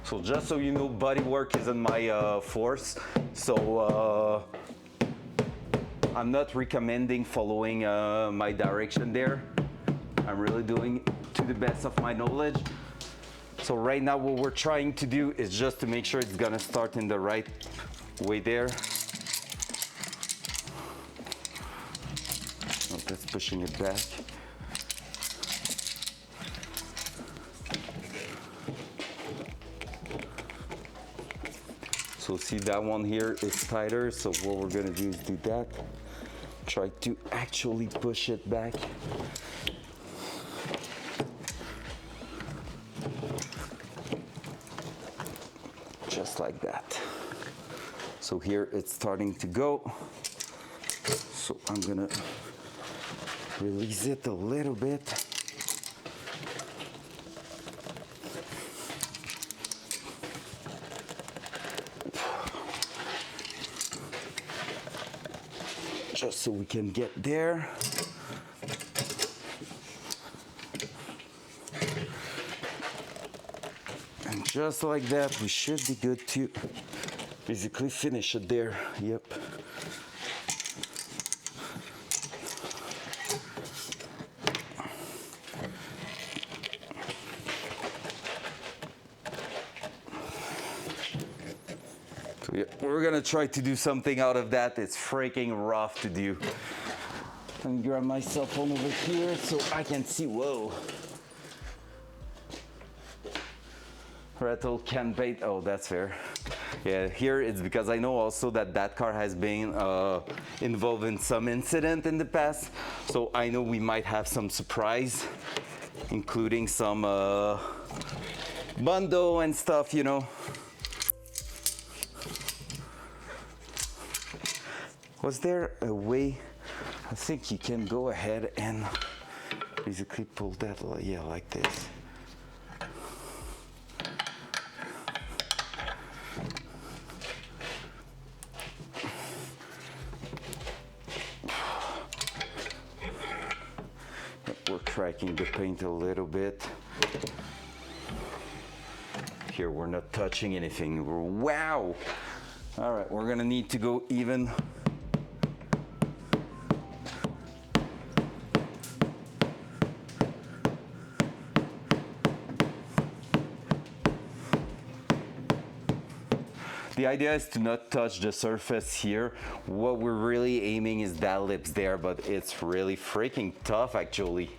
So just so you know, body work isn't my force. So I'm not recommending following my direction there. I'm really doing to the best of my knowledge. So right now what we're trying to do is just to make sure it's gonna start in the right way there. Oh, that's pushing it back. So see that one here is tighter, so what we're gonna do is do that. Try to actually push it back. Just like that. So here it's starting to go. So I'm gonna release it a little bit. Just so we can get there. And just like that, we should be good to basically finish it there. Yep. So yeah, we're gonna try to do something out of that. It's freaking rough to do. Let me grab my cell phone over here so I can see. Whoa. Rattle can bait. Oh, that's fair. Yeah, here it's because I know also that that car has been involved in some incident in the past. So I know we might have some surprise, including some bundle and stuff, you know. Was there a way? I think you can go ahead and basically pull that, yeah, like this. We're cracking the paint a little bit. Here we're not touching anything. Wow! All right, we're gonna need to go even. The idea is to not touch the surface here. What we're really aiming is that lips there, but it's really freaking tough actually.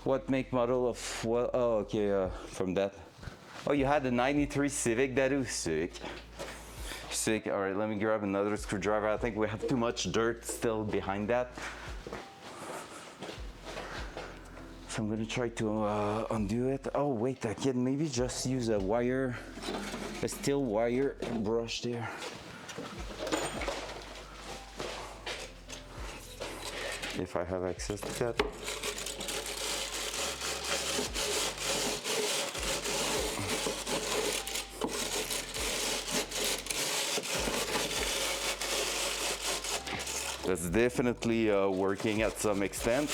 What make model of what? Oh, okay, from that. Oh, you had the 93 Civic, that is sick. Sick, all right, let me grab another screwdriver. I think we have too much dirt still behind that. So I'm gonna try to undo it. Oh wait, I can maybe just use a wire, a steel wire brush there. If I have access to that. That's definitely working at some extent.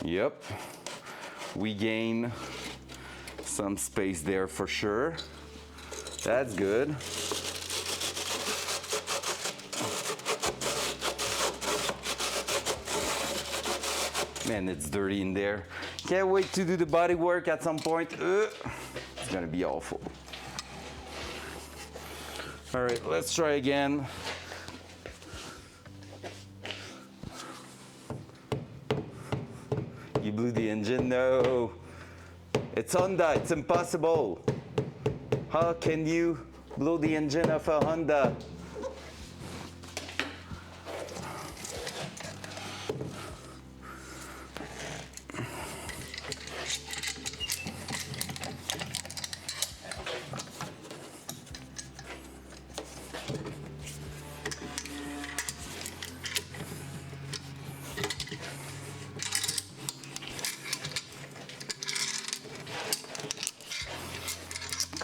Yep, we gain some space there for sure. That's good. Man, it's dirty in there. Can't wait to do the body work at some point. It's gonna be awful. All right, let's try again. You blew the engine? No. It's Honda, it's impossible. How can you blow the engine of a Honda?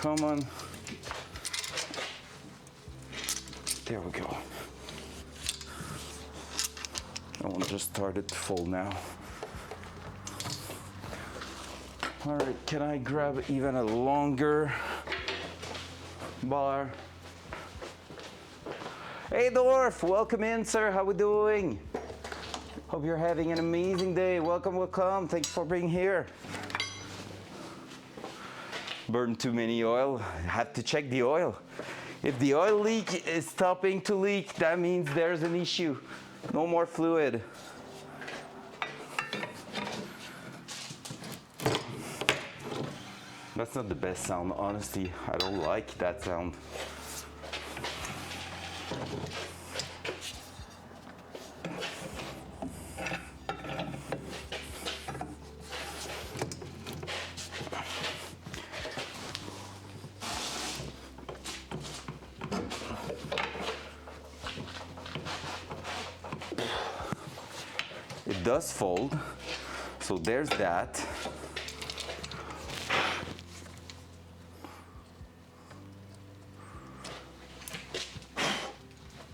Come on. There we go. That one just started to fall now. All right, can I grab even a longer bar? Hey Dwarf, welcome in, sir. How we doing? Hope you're having an amazing day. Welcome, welcome. Thanks for being here. Burned too many oil. Have to check the oil. If the oil leak is stopping to leak, that means there's an issue. No more fluid. That's not the best sound, honestly. I don't like that sound. It does fold, so there's that.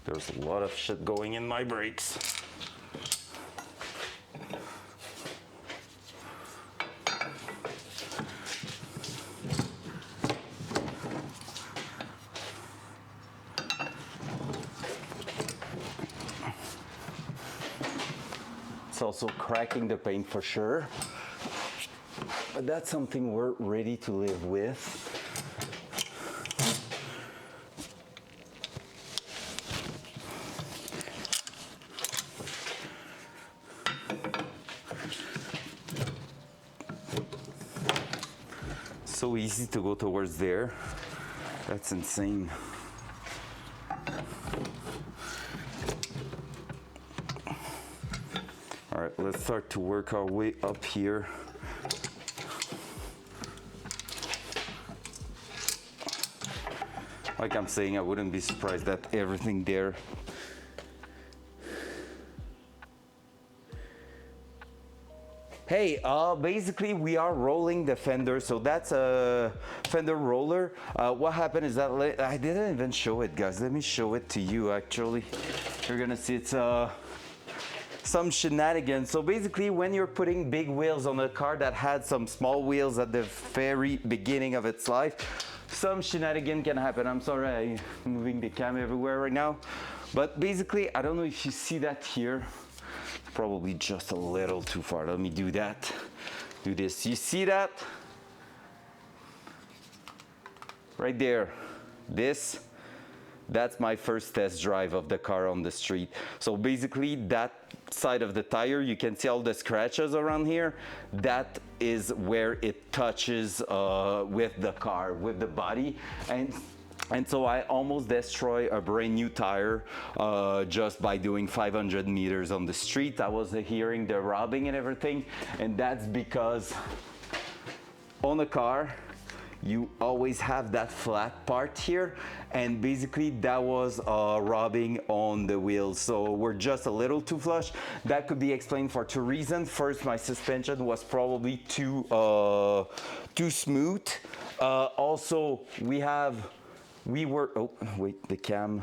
There's a lot of shit going in my brakes. It's also cracking the paint for sure, but that's something we're ready to live with. So easy to go towards there. That's insane. All right, let's start to work our way up here. Like I'm saying, I wouldn't be surprised that everything there Hey, basically we are rolling the fender, so that's a fender roller. What happened is that I didn't even show it, guys. Let me show it to you, actually. You're gonna see it's some shenanigans. So basically when you're putting big wheels on a car that had some small wheels at the very beginning of its life, some shenanigan can happen. I'm sorry, I'm moving the cam everywhere right now. But basically, I don't know if you see that here. Probably just a little too far. Let me do that. Do this. You see that? Right there. That's my first test drive of the car on the street. So basically that side of the tire, you can see all the scratches around here. That is where it touches with the car, with the body. And so I almost destroy a brand new tire just by doing 500 meters on the street. I was hearing the robbing and everything, and that's because on a car, you always have that flat part here, and basically that was rubbing on the wheels, so we're just a little too flush. That could be explained for two reasons. First, my suspension was probably too smooth. Also, we were, oh wait, the cam,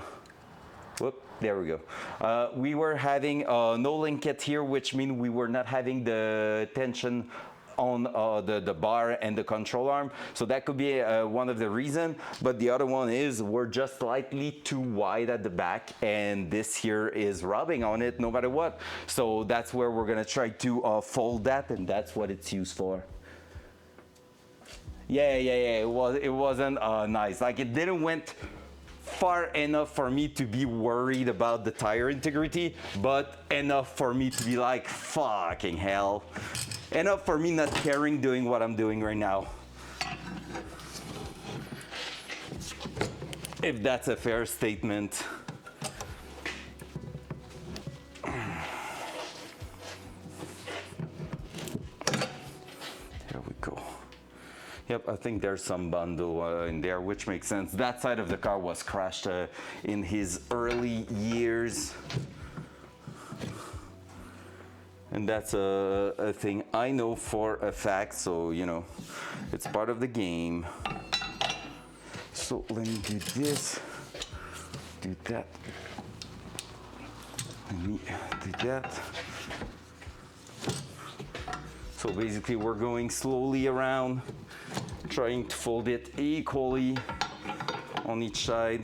whoop, there we go. We were having no linkette here, which means we were not having the tension on the bar and the control arm. So that could be one of the reasons. But the other one is we're just slightly too wide at the back, and this here is rubbing on it no matter what. So that's where we're gonna try to fold that, and that's what it's used for. Yeah, it wasn't nice. Like, it didn't went far enough for me to be worried about the tire integrity, but enough for me to be like, fucking hell. Enough for me not caring doing what I'm doing right now. If that's a fair statement. There we go. Yep, I think there's some bundle in there, which makes sense. That side of the car was crashed in his early years. And that's a thing I know for a fact, so, you know, it's part of the game. So let me do this, do that, let me do that. So basically we're going slowly around, trying to fold it equally on each side.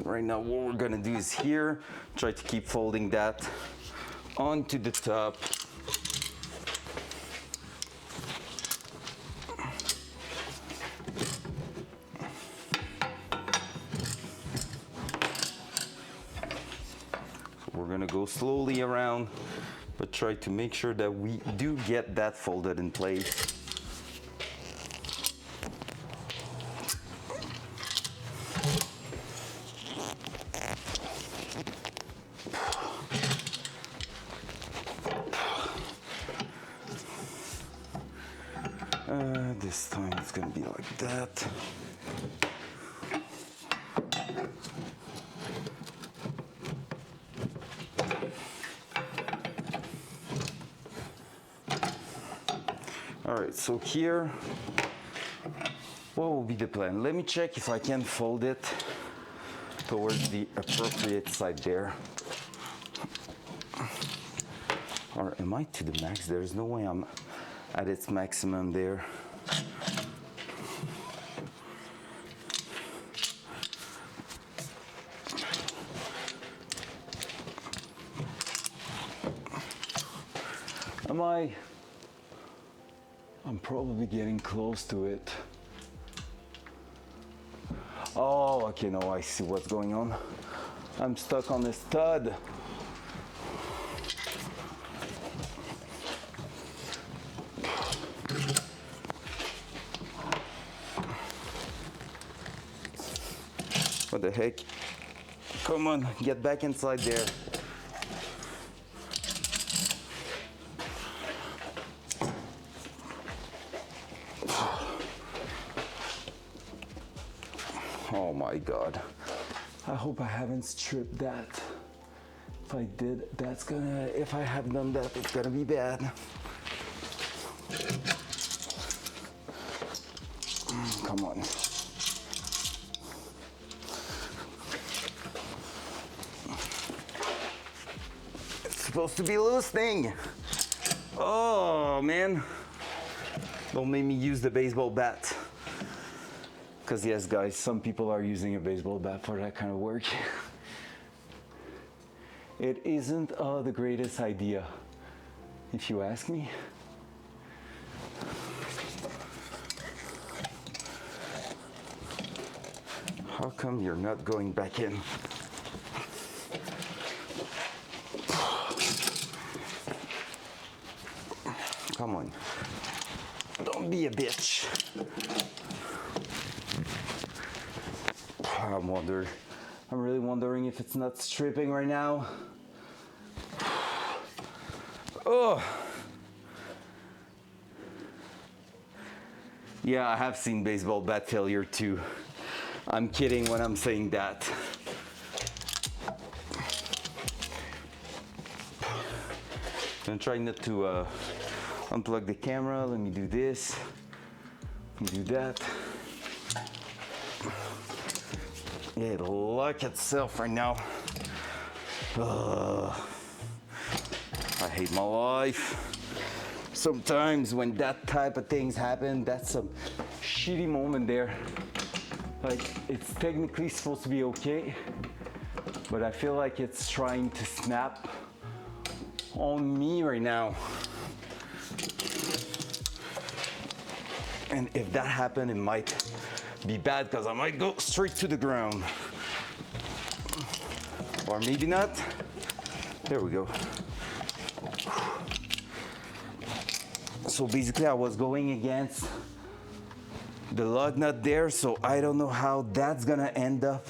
Right now what we're gonna do is here, try to keep folding that onto the top. We're gonna go slowly around, but try to make sure that we do get that folded in place. This time it's gonna be like that. All right, so here, what will be the plan? Let me check if I can fold it towards the appropriate side there. Or am I to the max? There's no way I'm at its maximum there. I'm probably getting close to it. Oh, okay, no, I see what's going on. I'm stuck on this stud. What the heck? Come on, get back inside there. Oh my God. I hope I haven't stripped that. If I did, if I have done that, it's gonna be bad. Come on. It's supposed to be loosening. Oh man. Don't make me use the baseball bat. Because yes, guys, some people are using a baseball bat for that kind of work. It isn't the greatest idea, if you ask me. How come you're not going back in? Come on. Don't be a bitch. I'm really wondering if it's not stripping right now. Oh. Yeah, I have seen baseball bat failure too. I'm kidding when I'm saying that. I'm trying not to unplug the camera. Let me do this. Let me do that. Yeah, it'll lock itself right now. I hate my life. Sometimes when that type of things happen, that's a shitty moment there. Like, it's technically supposed to be okay, but I feel like it's trying to snap on me right now. And if that happened, it might be bad because I might go straight to the ground. Or maybe not. There we go. So basically I was going against the lug nut there, so I don't know how that's gonna end up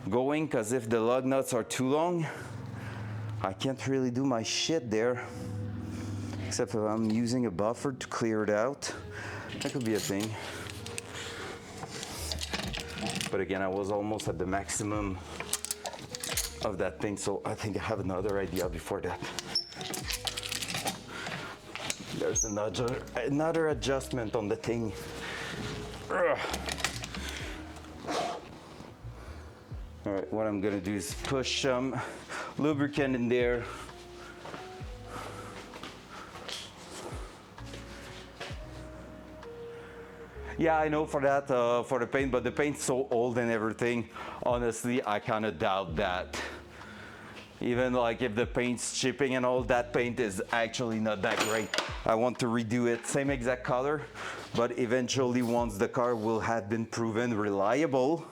going, because if the lug nuts are too long, I can't really do my shit there. Except if I'm using a buffer to clear it out. That could be a thing. But again, I was almost at the maximum of that thing, so I think I have another idea before that. there's another adjustment on the thing. Ugh. All right, what I'm gonna do is push some lubricant in there. Yeah, I know for that, for the paint, but the paint's so old and everything. Honestly, I kind of doubt that. Even like if the paint's chipping and all, that paint is actually not that great. I want to redo it, same exact color, but eventually once the car will have been proven reliable,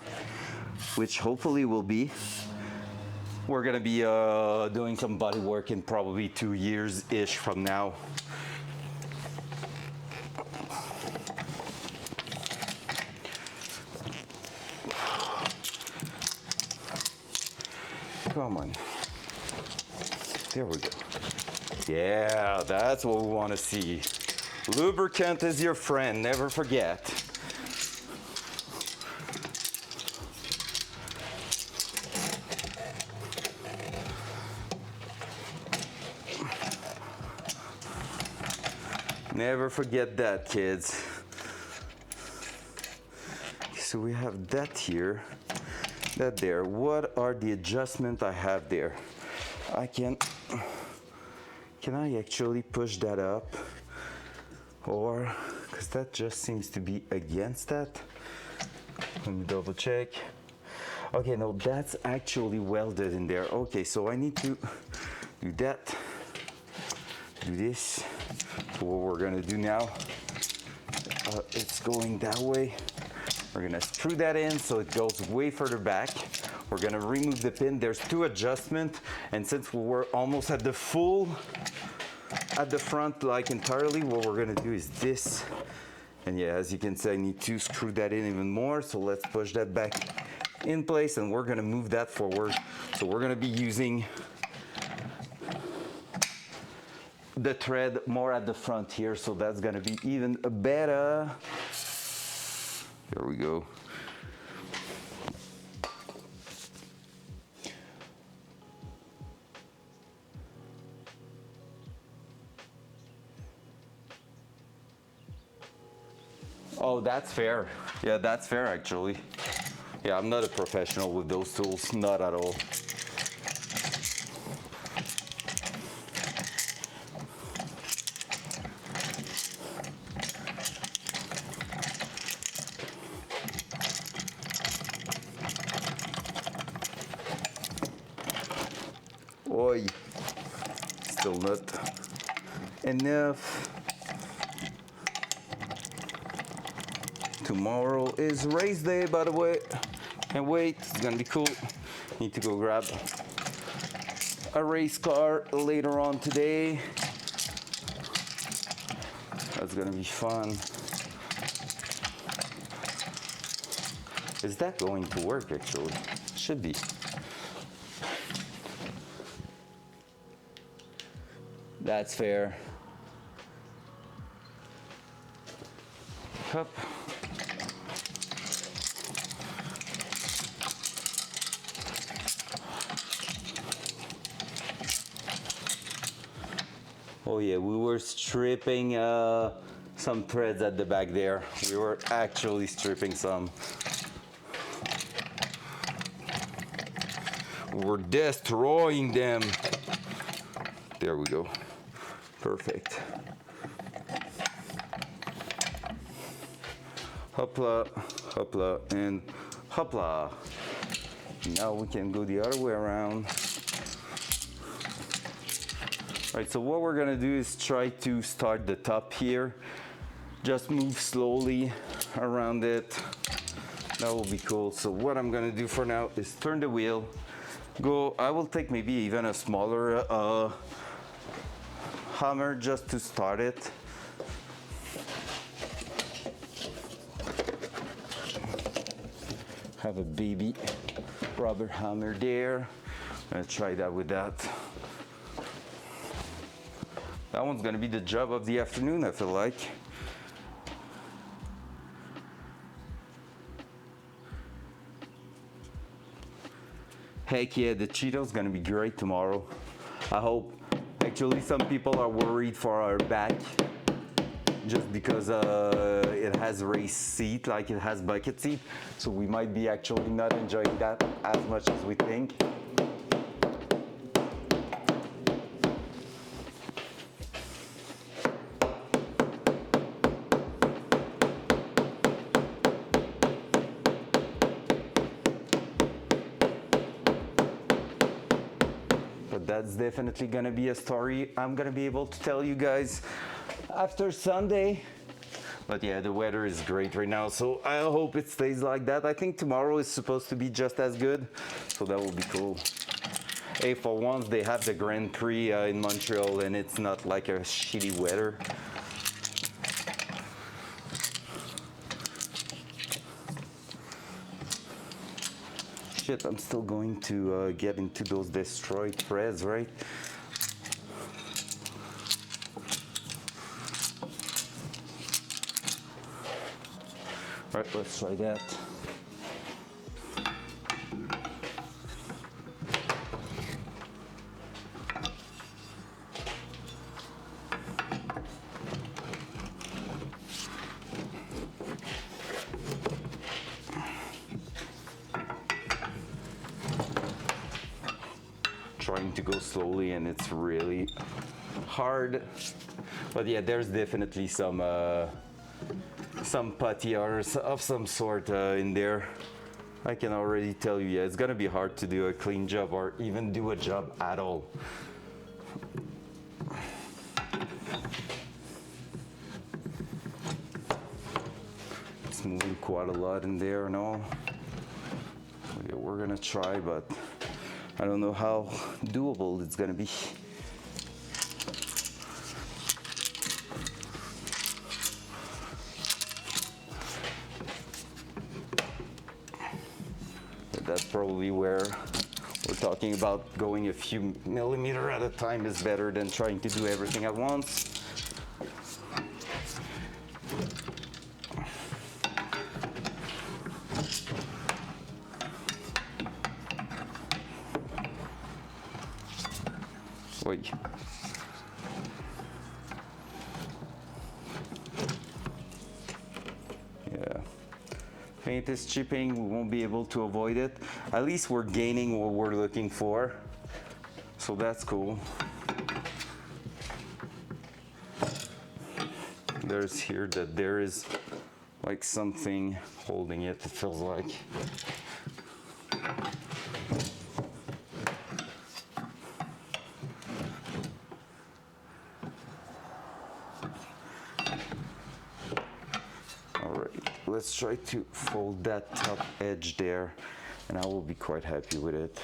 which hopefully will be, we're gonna be doing some body work in probably 2 years-ish from now. Come on. There we go. Yeah, that's what we want to see. Lubricant is your friend, never forget. Never forget that, kids. So we have that here, that there. What are the adjustments I have there? Can I actually push that up? Or, because that just seems to be against that. Let me double check. Okay, no, that's actually welded in there. Okay, so I need to do that, do this. So what we're gonna do now, it's going that way. We're gonna screw that in so it goes way further back. We're gonna remove the pin. There's 2 adjustments, and since we're almost at the full, at the front, like entirely, what we're gonna do is this. And yeah, as you can see, I need to screw that in even more. So let's push that back in place, and we're gonna move that forward. So we're gonna be using the thread more at the front here. So that's gonna be even better. There we go. Oh, that's fair. Yeah, that's fair actually. Yeah, I'm not a professional with those tools, not at all. Oi, still not enough. Tomorrow is race day, by the way. Can't wait, it's gonna be cool. Need to go grab a race car later on today. That's gonna be fun. Is that going to work actually? Should be. That's fair. Cup. Oh yeah, we were stripping some threads at the back there. We were actually stripping some. We're destroying them. There we go. Perfect. Hopla, hopla, and hopla. Now we can go the other way around. All right, so what we're gonna do is try to start the top here. Just move slowly around it. That will be cool. So what I'm gonna do for now is turn the wheel. Go, I will take maybe even a smaller hammer just to start it. Have a baby rubber hammer there. I'm gonna try that with that. That one's gonna be the job of the afternoon, I feel like. Heck yeah, the Cheeto's gonna be great tomorrow. I hope. Actually, some people are worried for our back just because it has raised seat, like it has bucket seat. So we might be actually not enjoying that as much as we think. But that's definitely gonna be a story I'm gonna be able to tell you guys after Sunday. But yeah, the weather is great right now, so I hope it stays like that. I think tomorrow is supposed to be just as good, so that will be cool. Hey, for once they have the Grand Prix in Montreal and it's not like a shitty weather. Shit, I'm still going to get into those destroyed threads, right? All right, let's try that. Trying to go slowly and it's really hard. But yeah, there's definitely some putty or of some sort in there. I can already tell you, yeah, it's gonna be hard to do a clean job or even do a job at all. It's moving quite a lot in there now. Okay, we're gonna try, but I don't know how doable it's gonna be. But that's probably where we're talking about going a few millimeters at a time is better than trying to do everything at once. Wait. Yeah. Paint is chipping, we won't be able to avoid it. At least we're gaining what we're looking for. So that's cool. There's here that there is like something holding it, it feels like. Let's try to fold that top edge there and I will be quite happy with it.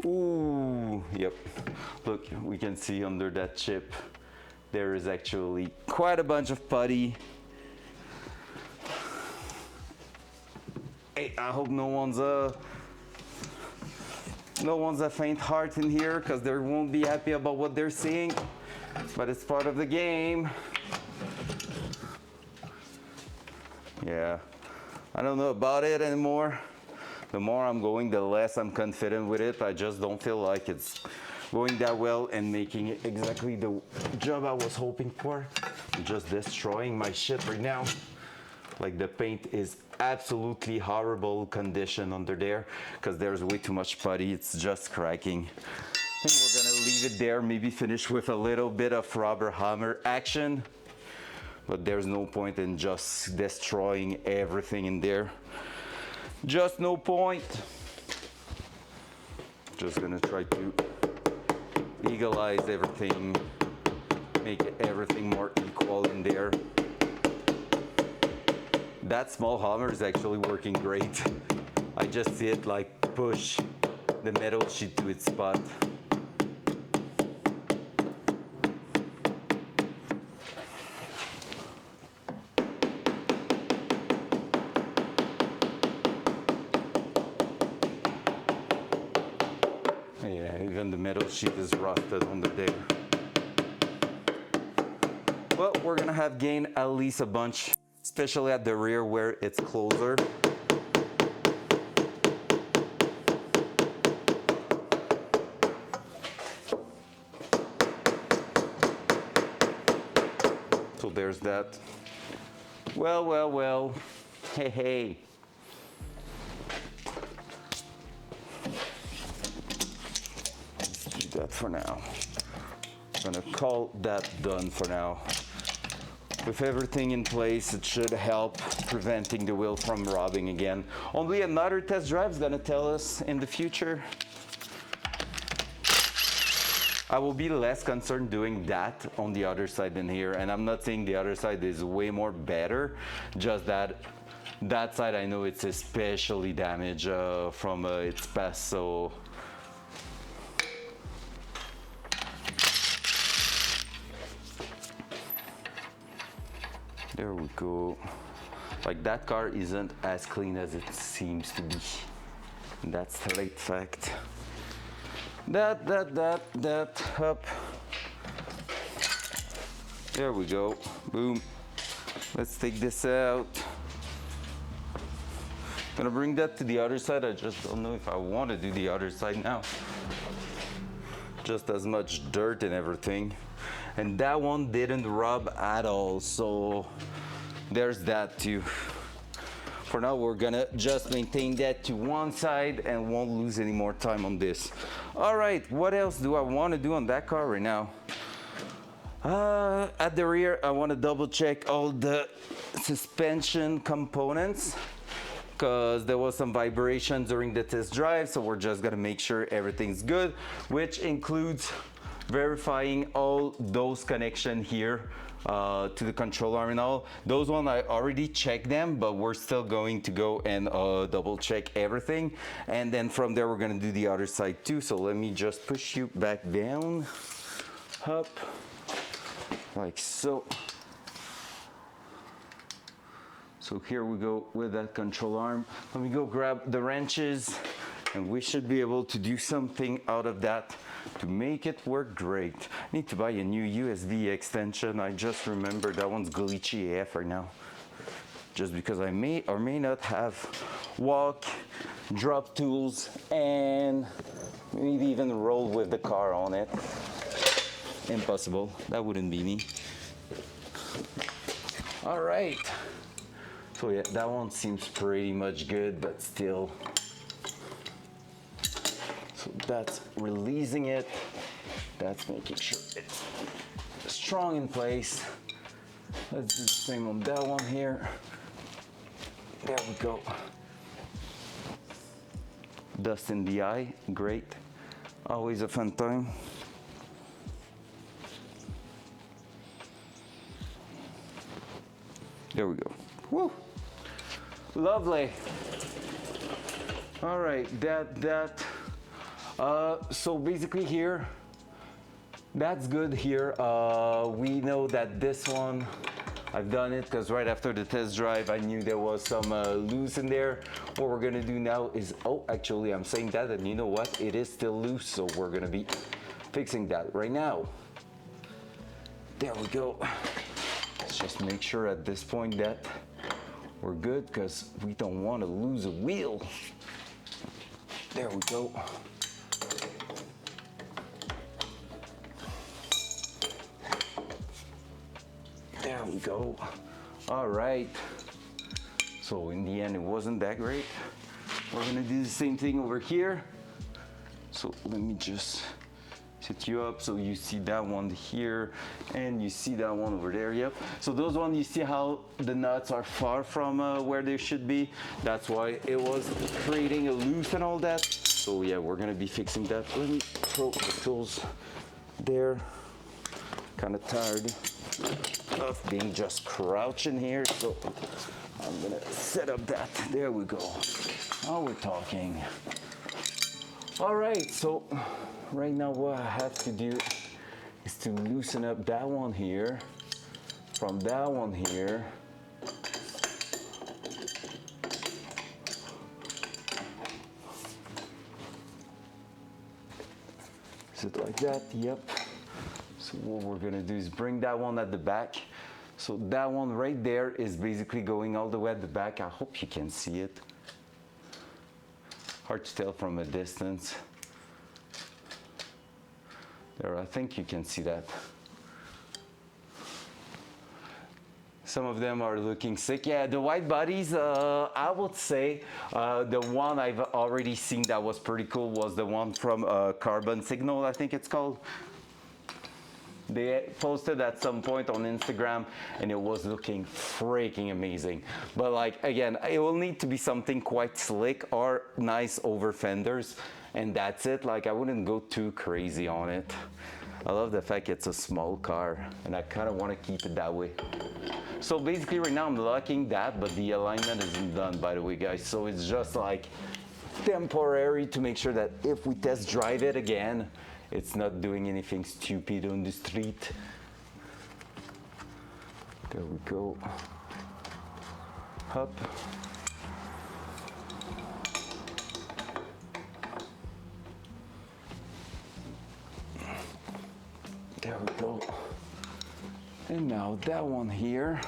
Ooh, yep. Look, we can see under that chip, there is actually quite a bunch of putty. Hey, I hope no one's a faint heart in here, because they won't be happy about what they're seeing, but it's part of the game. Yeah, I don't know about it anymore. The more I'm going, the less I'm confident with it. I just don't feel like it's going that well and making it exactly the job I was hoping for. I'm just destroying my shit right now. Like the paint is absolutely horrible condition under there because there's way too much putty. It's just cracking. I think we're gonna leave it there, maybe finish with a little bit of rubber hammer action. But there's no point in just destroying everything in there. Just no point. Just gonna try to legalize everything, make everything more equal in there. That small hammer is actually working great. I just see it like push the metal sheet to its spot. and the metal sheet is rusted under there. Well, we're gonna have gained at least a bunch, especially at the rear where it's closer. So there's that. Well, hey. Let's do that for now. I'm gonna call that done for now. With everything in place, it should help preventing the wheel from rubbing again. Only another test drive is gonna tell us in the future. I will be less concerned doing that on the other side than here. And I'm not saying the other side is way more better, just that side I know it's especially damaged from its past, so. There we go. Like that car isn't as clean as it seems to be. That's the late fact. That, up. There we go, boom. Let's take this out. Gonna bring that to the other side. I just don't know if I want to do the other side now. Just as much dirt and everything. And that one didn't rub at all, so there's that too. For now, we're gonna just maintain that to one side and won't lose any more time on this. All right, what else do I want to do on that car right now? At the rear, I want to double check all the suspension components because there was some vibration during the test drive, so we're just gonna make sure everything's good, which includes verifying all those connections here to the control arm and all. Those ones I already checked them, but we're still going to go and double check everything. And then from there, we're gonna do the other side too. So let me just push you back down, up, like so. So here we go with that control arm. Let me go grab the wrenches and we should be able to do something out of that to make it work great. I need to buy a new USB extension. I just remember that one's glitchy AF right now. Just because I may or may not have walk, drop tools, and maybe even roll with the car on it. Impossible, that wouldn't be me. All right. So yeah, that one seems pretty much good, but still. So that's releasing it. That's making sure it's strong in place. Let's do the same on that one here. There we go. Dust in the eye, great. Always a fun time. There we go. Woo! Lovely. All right, so basically here, that's good here. We know that this one, I've done it because right after the test drive, I knew there was some loose in there. What we're gonna do now is, oh, actually I'm saying that, and you know what? It is still loose, so we're gonna be fixing that right now. There we go. Let's just make sure at this point that we're good because we don't want to lose a wheel. There we go. There we go. All right. So in the end, it wasn't that great. We're gonna do the same thing over here. So let me just set you up so you see that one here and you see that one over there. Yep. So those ones, you see how the nuts are far from where they should be. That's why it was creating a loose and all that. So yeah, we're gonna be fixing that. Let me throw the tools there. Kind of tired of being just crouching here, so I'm gonna set up that. There we go. Now we're talking. All right, so right now what I have to do is to loosen up that one here from that one here. Is it like that? Yep. So what we're gonna do is bring that one at the back. So that one right there is basically going all the way at the back. I hope you can see it. Hard to tell from a distance. There, I think you can see that. Some of them are looking sick. Yeah, the white bodies, I would say the one I've already seen that was pretty cool was the one from Carbon Signal, I think it's called. They posted at some point on Instagram and it was looking freaking amazing. But like, again, it will need to be something quite slick or nice over fenders, and that's it. Like, I wouldn't go too crazy on it. I love the fact it's a small car and I kind of want to keep it that way. So basically right now I'm locking that, but the alignment isn't done, by the way, guys. So it's just like temporary to make sure that if we test drive it again, it's not doing anything stupid on the street. There we go. Up. There we go. And now that one here.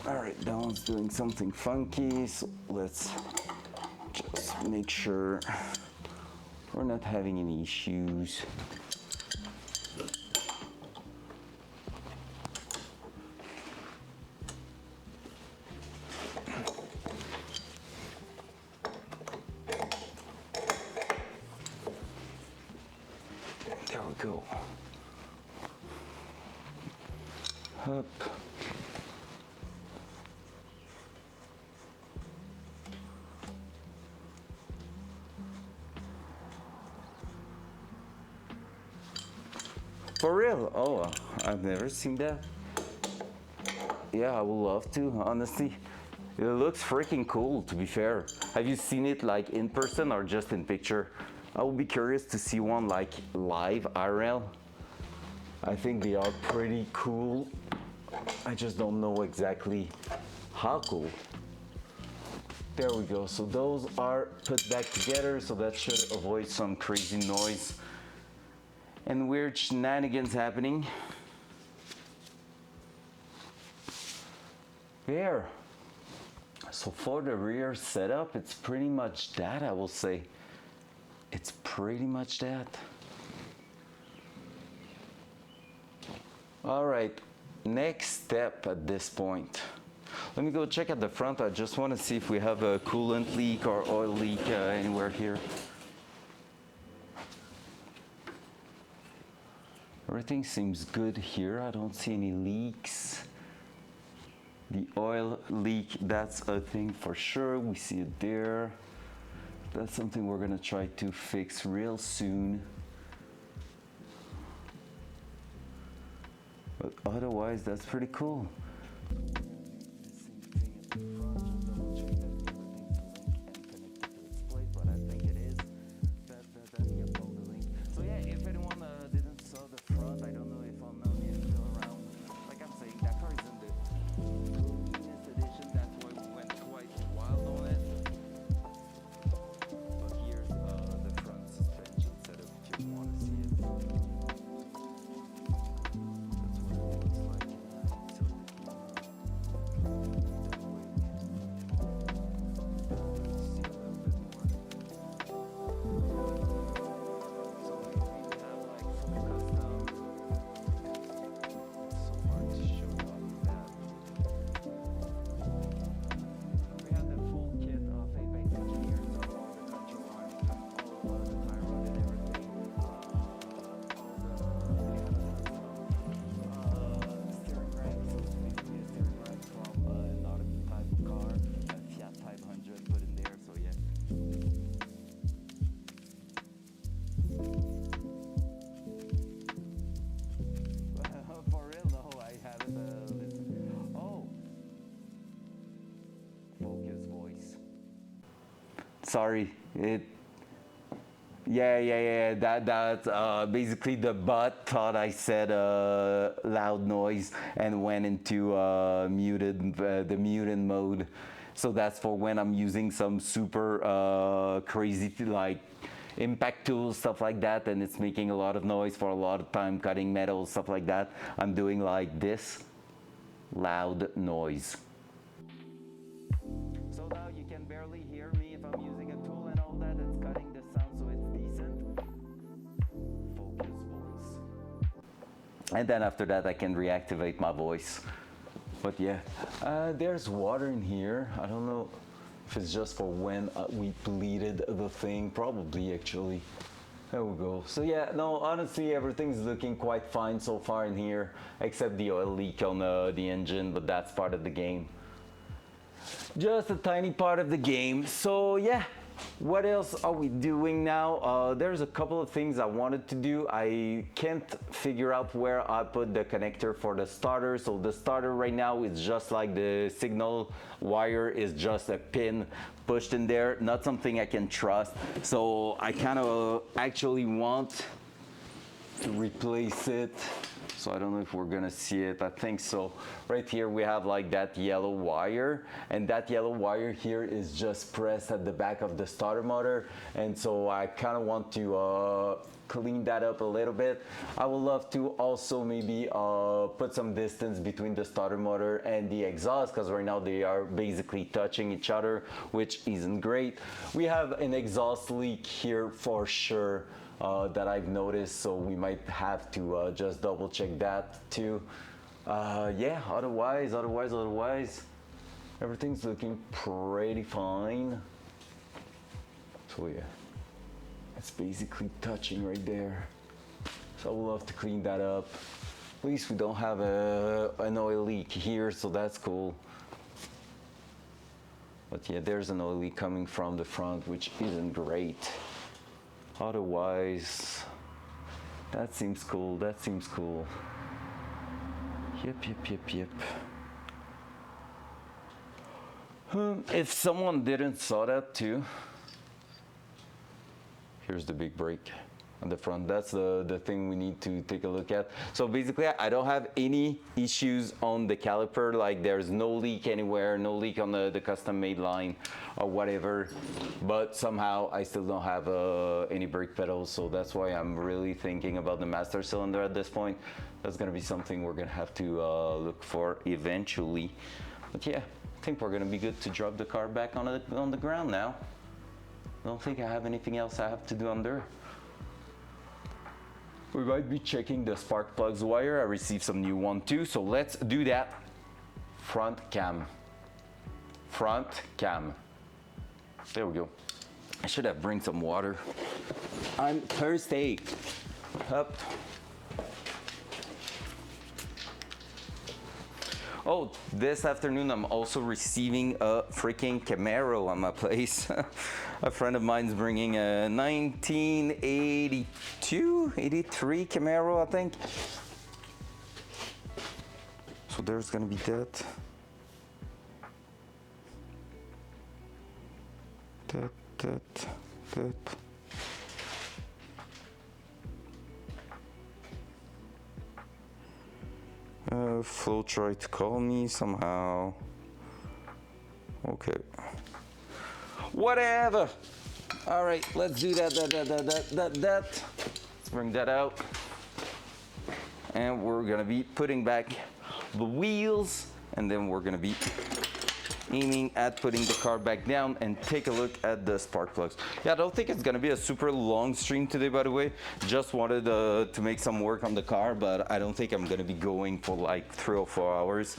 All right, that one's doing something funky, so let's just make sure we're not having any issues. There we go. Up. For real? Oh, I've never seen that. Yeah, I would love to, honestly. It looks freaking cool, to be fair. Have you seen it like in person or just in picture? I would be curious to see one like live IRL. I think they are pretty cool. I just don't know exactly how cool. There we go. So those are put back together, so that should avoid some crazy noise and weird shenanigans happening. There. So for the rear setup, it's pretty much that, I will say. It's pretty much that. All right, next step at this point. Let me go check at the front. I just want to see if we have a coolant leak or oil leak anywhere here. Everything seems good here. I don't see any leaks. The oil leak, that's a thing for sure. We see it there. That's something we're gonna try to fix real soon. But otherwise, that's pretty cool. So yeah, if anyone didn't saw the front, I don't know if Melanie is still around. Like I'm saying, that car is in the cleanest edition. That's why we went quite wild on it. But here's the front suspension setup if you want to see it. That's what it looks like. Sorry, Yeah. That basically the bot thought I said loud noise and went into the muted mode. So that's for when I'm using some super crazy like impact tools, stuff like that, and it's making a lot of noise for a lot of time cutting metal, stuff like that. I'm doing like this loud noise. So now you can barely hear me if I'm using a tool and all that. It's cutting the sound so it's decent. Focus voice. And then after that I can reactivate my voice. But yeah, there's water in here. I don't know if it's just for when we bleeded the thing. Probably actually. There we go. So yeah, no, honestly, everything's looking quite fine so far in here, except the oil leak on the engine, but that's part of the game. Just a tiny part of the game. So yeah, what else are we doing now? There's a couple of things I wanted to do. I can't figure out where I put the connector for the starter. So the starter right now is just like the signal wire is just a pin pushed in there, not something I can trust. So I kind of actually want to replace it. So I don't know if we're gonna see it. I think so. Right here we have like that yellow wire, and that yellow wire here is just pressed at the back of the starter motor. And so I kind of want to clean that up a little bit. I would love to also maybe put some distance between the starter motor and the exhaust, because right now they are basically touching each other, which isn't great. We have an exhaust leak here for sure. That I've noticed, so we might have to just double check that too. Yeah, otherwise, everything's looking pretty fine. So yeah, it's basically touching right there. So I would love to clean that up. At least we don't have an oil leak here, so that's cool. But yeah, there's an oil leak coming from the front, which isn't great. Otherwise, that seems cool. Yep. If someone didn't saw that too, here's the big brake on the front. That's the thing we need to take a look at. So basically, I don't have any issues on the caliper. Like there's no leak anywhere, no leak on the custom made line or whatever. But somehow I still don't have any brake pedals. So that's why I'm really thinking about the master cylinder at this point. That's gonna be something we're gonna have to look for eventually. But yeah, I think we're gonna be good to drop the car back on the ground now. I don't think I have anything else I have to do under. We might be checking the spark plugs wire. I received some new one too, so let's do that. Front cam. There we go. I should have bring some water. I'm thirsty. Up. Oh, this afternoon I'm also receiving a freaking Camaro on my place. A friend of mine's bringing a 1982, 83 Camaro, I think. So there's gonna be that. That. Flo tried to call me somehow. Okay. Whatever. All right, let's do that. Let's bring that out. And we're gonna be putting back the wheels, and then we're gonna be aiming at putting the car back down and take a look at the spark plugs. Yeah, I don't think it's gonna be a super long stream today, by the way. Just wanted to make some work on the car, but I don't think I'm gonna be going for like 3 or 4 hours.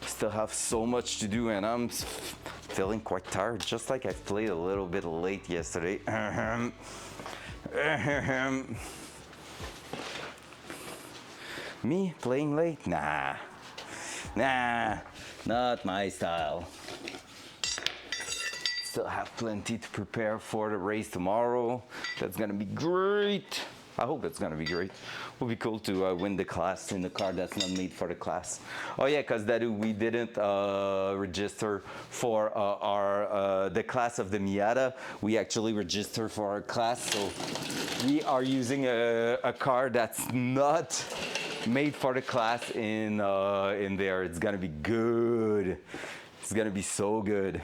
Still have so much to do, and I'm feeling quite tired, just like I played a little bit late yesterday. Me playing late? Nah, not my style. Still have plenty to prepare for the race tomorrow. That's gonna be great. I hope it's gonna be great. Would be cool to win the class in the car that's not made for the class. Oh yeah, cause that we didn't register for our the class of the Miata. We actually registered for our class, so we are using a car that's not made for the class in there. It's gonna be good. It's gonna be so good.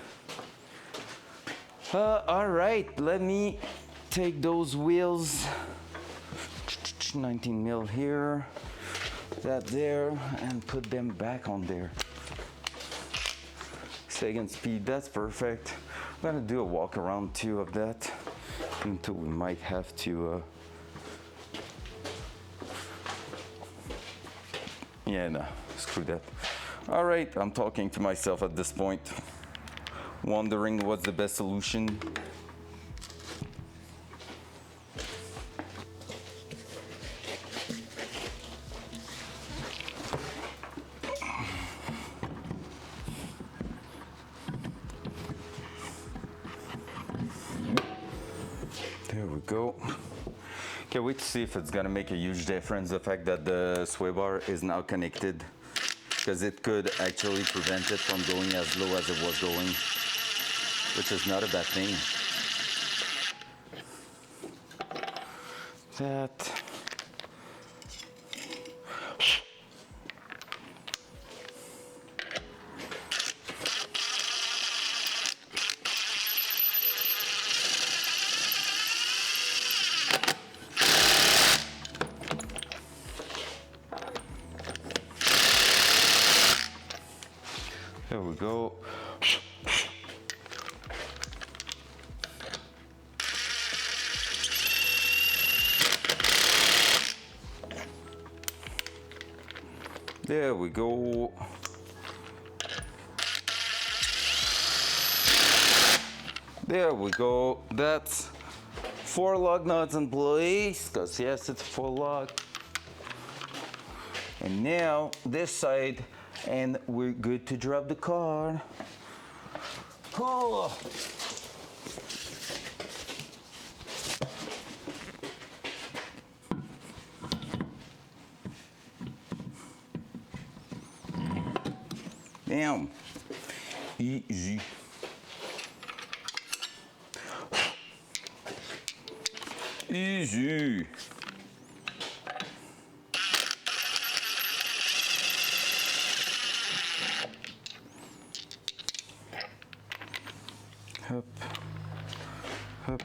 All right, let me take those wheels. 19 mil here, that there, and put them back on there. Second speed, that's perfect. I'm gonna do a walk around too of that until we might have to. Yeah, no, screw that. All right, I'm talking to myself at this point, wondering what's the best solution. There we go. Can't wait to see if it's gonna make a huge difference, the fact that the sway bar is now connected, because it could actually prevent it from going as low as it was going, which is not a bad thing. That. There we go. There we go. There we go. That's 4 lug nuts in place, because yes, it's 4 lug. And now this side, and we're good to drop the car. Oh. Damn. Easy. Easy. Hup. Hup.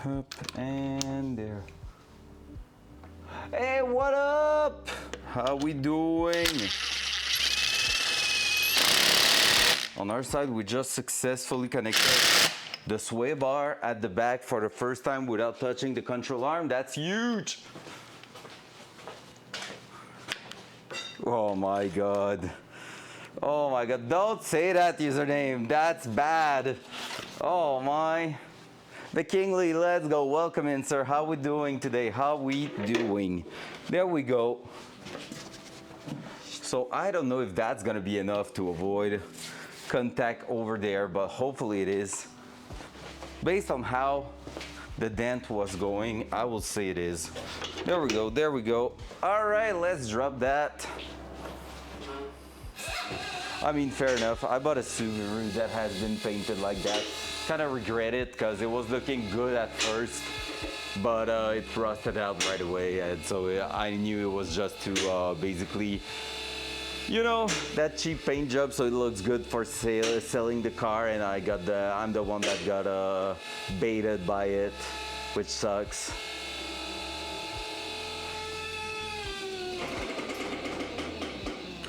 Up and there. Hey, what up? How we doing? On our side, we just successfully connected the sway bar at the back for the first time without touching the control arm. That's huge. Oh my God. Oh my God, don't say that username. That's bad. Oh my. The Kingly, let's go. Welcome in, sir. How we doing today? How we doing? There we go. So I don't know if that's gonna be enough to avoid contact over there, but hopefully it is. Based on how the dent was going, I will say it is. There we go, there we go. All right, let's drop that. I mean, fair enough. I bought a Subaru that has been painted like that. Kind of regret it because it was looking good at first, but it rusted out right away, and so I knew it was just to basically, you know, that cheap paint job, so it looks good for selling the car, and I'm the one that got baited by it, which sucks.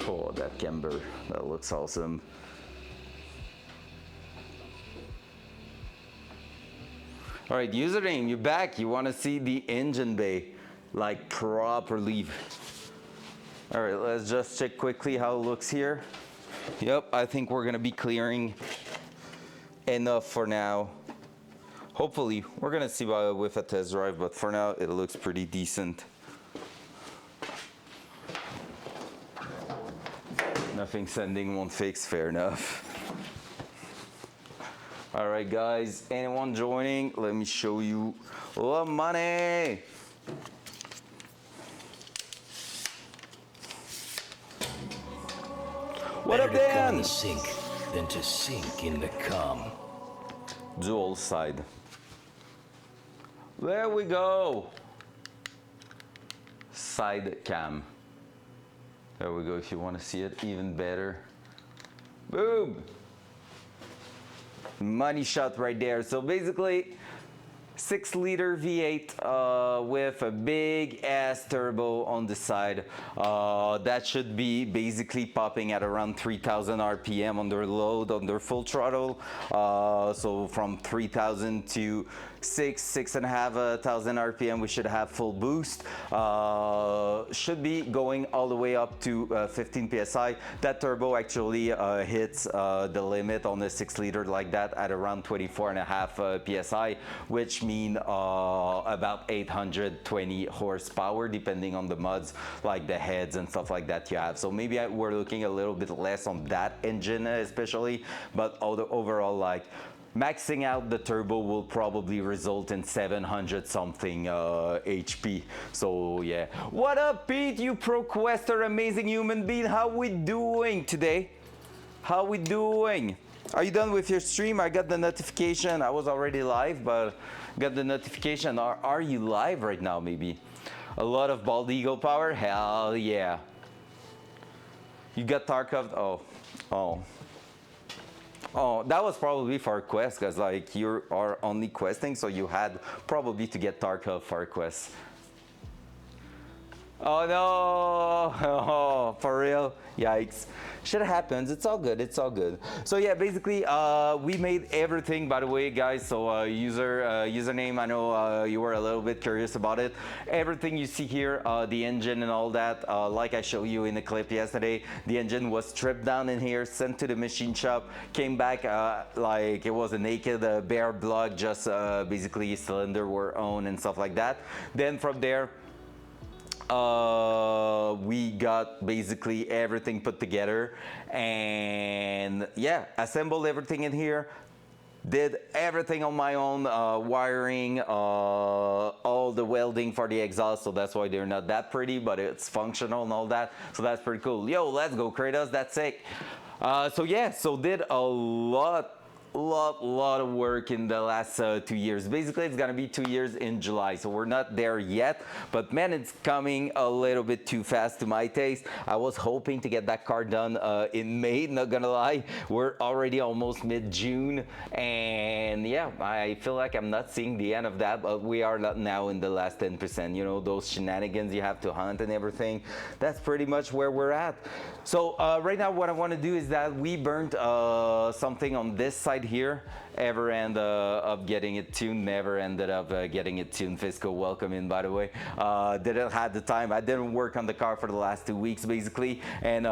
Oh, that camber, that looks awesome. All right, username, you're back. You want to see the engine bay, like properly. All right, let's just check quickly how it looks here. Yep, I think we're gonna be clearing enough for now. Hopefully, we're gonna see with a test drive, but for now, it looks pretty decent. Nothing sending won't fix, fair enough. All right, guys, anyone joining? Let me show you the money. What up, Better to come in Dan? the sink than to sink in the cum. Dual side. There we go. Side cam. There we go, if you want to see it even better. Boom! Money shot right there. So basically, 6-liter V8 with a big ass turbo on the side. That should be basically popping at around 3,000 RPM under load, under full throttle. So from 3,000 to 6,500 RPM, we should have full boost. Should be going all the way up to 15 PSI. That turbo actually hits the limit on the 6-liter like that at around 24.5 PSI, which mean about 820 horsepower, depending on the mods, like the heads and stuff like that you have. So maybe we're looking a little bit less on that engine especially, but overall, like, maxing out the turbo will probably result in 700 something HP. So yeah. What up, Pete? You ProQuester, amazing human being. How we doing today? How we doing? Are you done with your stream? I got the notification. I was already live, but got the notification. Are you live right now, maybe? A lot of bald eagle power? Hell yeah. You got Tarkov? Oh, that was probably for a quest, because like you are only questing, so you had probably to get Tarkov for a quest. Oh no! Oh, for real? Yikes. Shit happens. It's all good. It's all good. So yeah, basically, we made everything, by the way, guys. So username, I know you were a little bit curious about it. Everything you see here, the engine and all that, like I showed you in the clip yesterday, the engine was stripped down in here, sent to the machine shop, came back like it was a naked bare block, just basically cylinder were on and stuff like that. Then from there, we got basically everything put together, and yeah, assembled everything in here, did everything on my own, wiring, all the welding for the exhaust, so that's why they're not that pretty, but it's functional and all that, so that's pretty cool. Yo, let's go, Kratos, that's sick. So yeah, so did a lot of work in the last 2 years. Basically, it's gonna be 2 years in July, so we're not there yet, but man, it's coming a little bit too fast to my taste. I was hoping to get that car done in May, not gonna lie. We're already almost mid-June, and yeah, I feel like I'm not seeing the end of that, but we are now in the last 10%. You know, those shenanigans you have to hunt and everything, that's pretty much where we're at. So right now, what I want to do is that we burnt something on this side here. Ever end up getting it tuned, never ended up getting it tuned. Fisco, welcome in, by the way. Didn't have the time. I didn't work on the car for the last 2 weeks, basically, and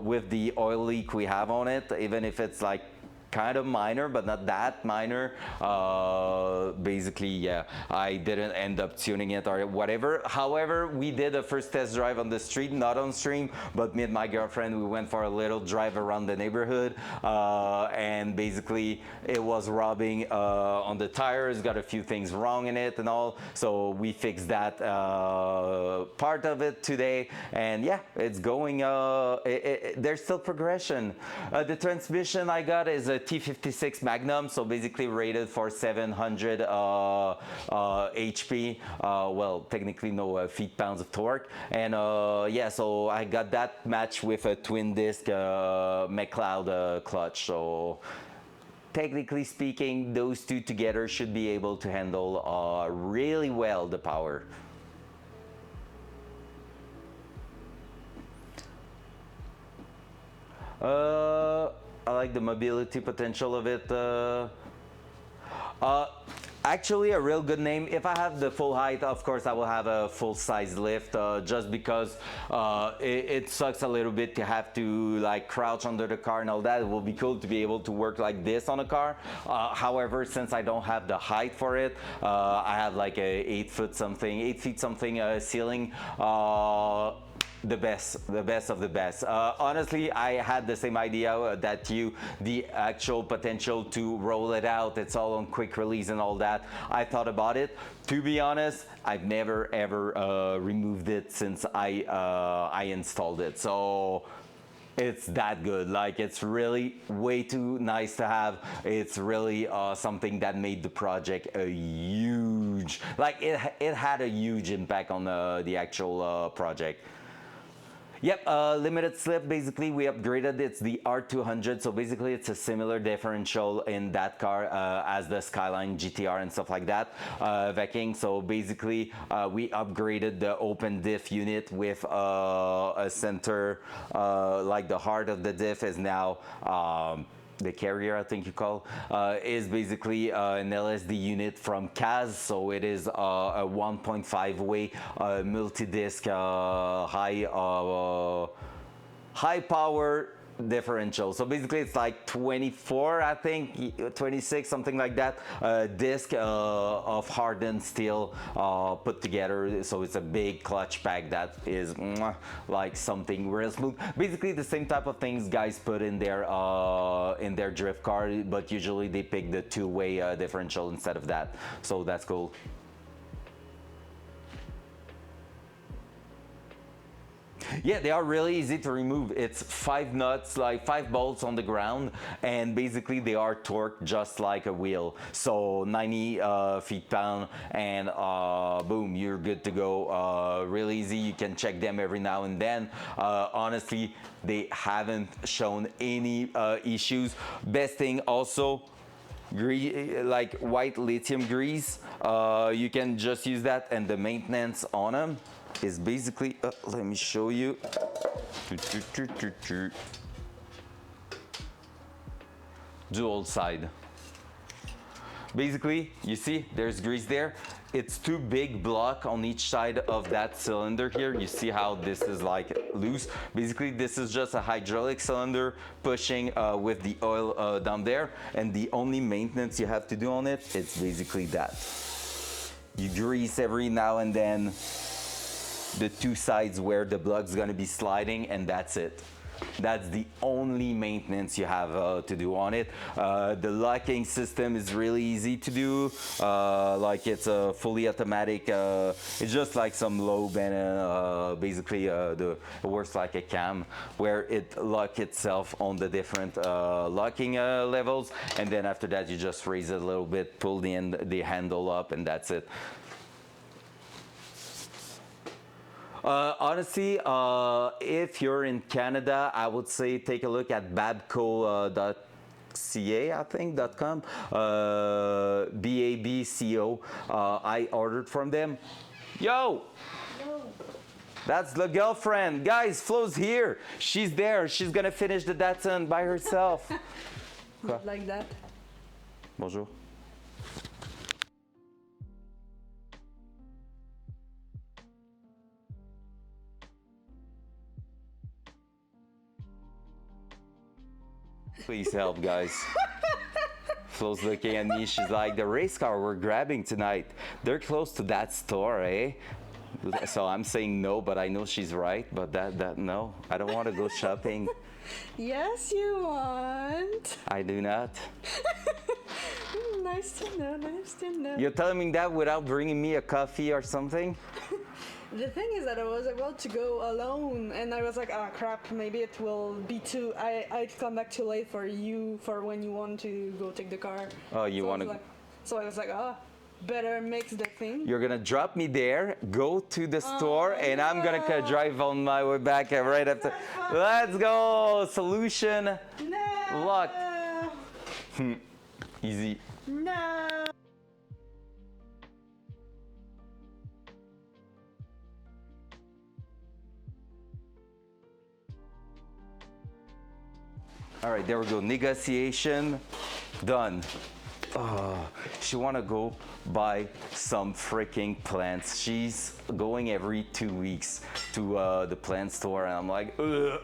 with the oil leak we have on it, even if it's like kind of minor, but not that minor. Basically, yeah, I didn't end up tuning it or whatever. However, we did a first test drive on the street, not on stream, but me and my girlfriend, we went for a little drive around the neighborhood, and basically it was rubbing on the tires, got a few things wrong in it and all, so we fixed that part of it today, and yeah, it's going, there's still progression. The transmission I got is a T56 Magnum, so basically rated for 700 HP, well, technically no feet-pounds of torque, and yeah, so I got that matched with a twin disc McLeod clutch, so technically speaking, those two together should be able to handle really well the power. I like the mobility potential of it. Actually, a real good name. If I have the full height, of course, I will have a full-size lift. Just because it sucks a little bit to have to like crouch under the car and all that. It will be cool to be able to work like this on a car. However, since I don't have the height for it, I have like a 8 feet something ceiling. The best of the best. Honestly, I had the same idea that you, the actual potential to roll it out, it's all on quick release and all that. I thought about it. To be honest, I've never ever removed it since I installed it. So it's that good. Like, it's really way too nice to have. It's really something that made the project a huge, like it had a huge impact on the actual project. Yep, limited slip, basically we upgraded. It's the R200, so basically it's a similar differential in that car as the Skyline GTR and stuff like that, Viking. So basically we upgraded the open diff unit with a center, like the heart of the diff is now the carrier, I think you call, is basically an LSD unit from Kaz. So it is a 1.5 way multi-disc high power differential. So basically it's like 24, I think 26, something like that, disc of hardened steel put together. So it's a big clutch pack that is like something real smooth. Basically the same type of things guys put in their drift car, but usually they pick the two-way differential instead of that. So that's cool. Yeah, they are really easy to remove. It's 5 nuts, like 5 bolts on the ground, and basically they are torqued just like a wheel. So 90 feet-pound, and boom, you're good to go. Real easy. You can check them every now and then. Honestly, they haven't shown any issues. Best thing also, like white lithium grease. You can just use that, and the maintenance on them is basically, let me show you. Dual side. Basically, you see, there's grease there. It's 2 big blocks on each side of that cylinder here. You see how this is like loose. Basically, this is just a hydraulic cylinder pushing with the oil down there. And the only maintenance you have to do on it, it's basically that. You grease every now and then the 2 sides where the plug's gonna be sliding, and that's it. That's the only maintenance you have to do on it. The locking system is really easy to do. Like it's a fully automatic. It's just like some lobe, and basically it works like a cam where it locks itself on the different locking levels, and then after that you just raise it a little bit, pull the handle up, and that's it. Honestly, if you're in Canada, I would say take a look at babco.ca, I think, .com, BABCO. I ordered from them. Yo! That's the girlfriend. Guys, Flo's here. She's there. She's gonna finish the Datsun by herself. Like that. Bonjour. Please help, guys. Flo's looking at me. She's like, the race car we're grabbing tonight, they're close to that store, eh? So I'm saying no, but I know she's right. But that no, I don't want to go shopping. Yes, you want. I do not. Nice to know, nice to know. You're telling me that without bringing me a coffee or something? The thing is that I was about to go alone, and I was like, ah, crap, maybe it will be too, I'd come back too late for you, for when you want to go take the car. Oh, you want to... So I was like, better mix the thing. You're gonna drop me there, go to the store, and I'm gonna drive on my way back right after. Let's go! Solution locked. Easy. No! All right, there we go. Negotiation done. She wanna go buy some freaking plants. She's going every 2 weeks to the plant store, and I'm like, ugh,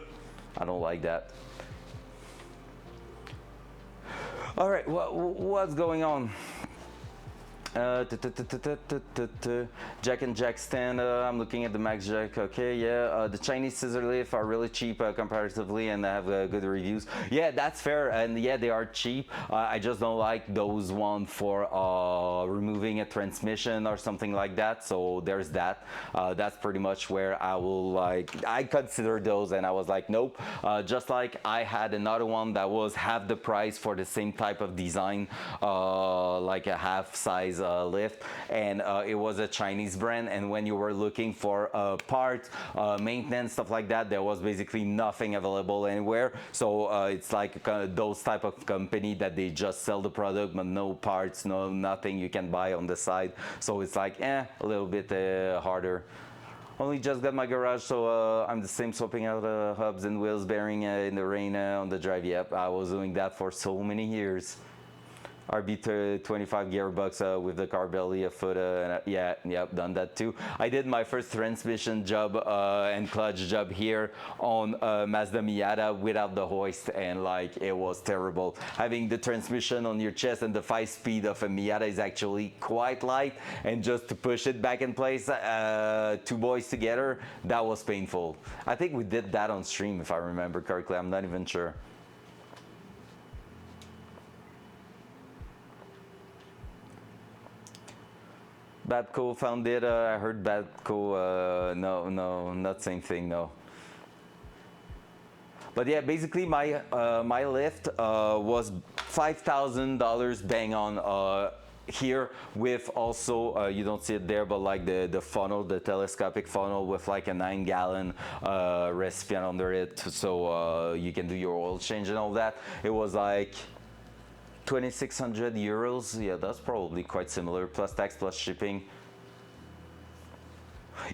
I don't like that. All right, what's going on? Jack and Jack stand. I'm looking at the Max Jack. Okay, yeah. The Chinese scissor lift are really cheap comparatively, and they have good reviews. Yeah, that's fair, and yeah, they are cheap. I just don't like those one for removing a transmission or something like that. So there's that. That's pretty much where I will like. I consider those, and I was like, nope. Just like I had another one that was half the price for the same type of design, like a half size lift, and it was a Chinese brand, and when you were looking for parts, maintenance, stuff like that, there was basically nothing available anywhere. So it's like those type of company that they just sell the product but no parts, no nothing you can buy on the side. So it's like a little bit harder. Only just got my garage, so I'm the same swapping out hubs and wheels bearing in the rain on the drive. Yep, I was doing that for so many years. RB 25 gearbox with the car belly, a foot, and yeah, yep, done that too. I did my first transmission job and clutch job here on Mazda Miata without the hoist, and like it was terrible. Having the transmission on your chest and the 5-speed of a Miata is actually quite light, and just to push it back in place, two boys together, that was painful. I think we did that on stream if I remember correctly, I'm not even sure. Badco found it. I heard Badco. No, not same thing. No. But yeah, basically my my lift was $5,000 bang on here, with also you don't see it there, but like the funnel, the telescopic funnel with like a 9-gallon recipient under it, so you can do your oil change and all that. It was like 2,600 euros. Yeah, that's probably quite similar, plus tax, plus shipping.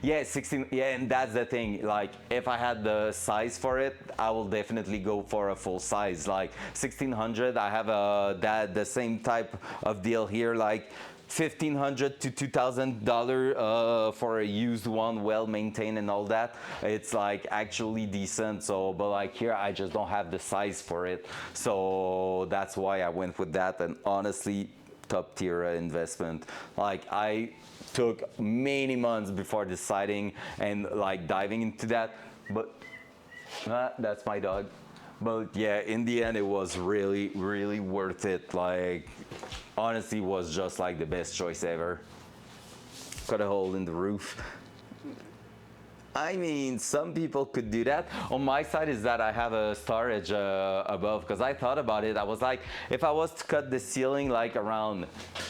Yeah, 16. Yeah, and that's the thing. Like, if I had the size for it, I will definitely go for a full size. Like 1,600. I have the same type of deal here. Like $1,500 to $2,000 for a used one, well maintained and all that. It's like actually decent. So, but like here, I just don't have the size for it. So that's why I went with that. And honestly, top tier investment. Like I took many months before deciding and like diving into that. But that's my dog. But yeah, in the end, it was really, really worth it. Like, honestly, was just like the best choice ever. Cut a hole in the roof. I mean, some people could do that. On my side is that I have a storage above, because I thought about it. I was like, if I was to cut the ceiling like around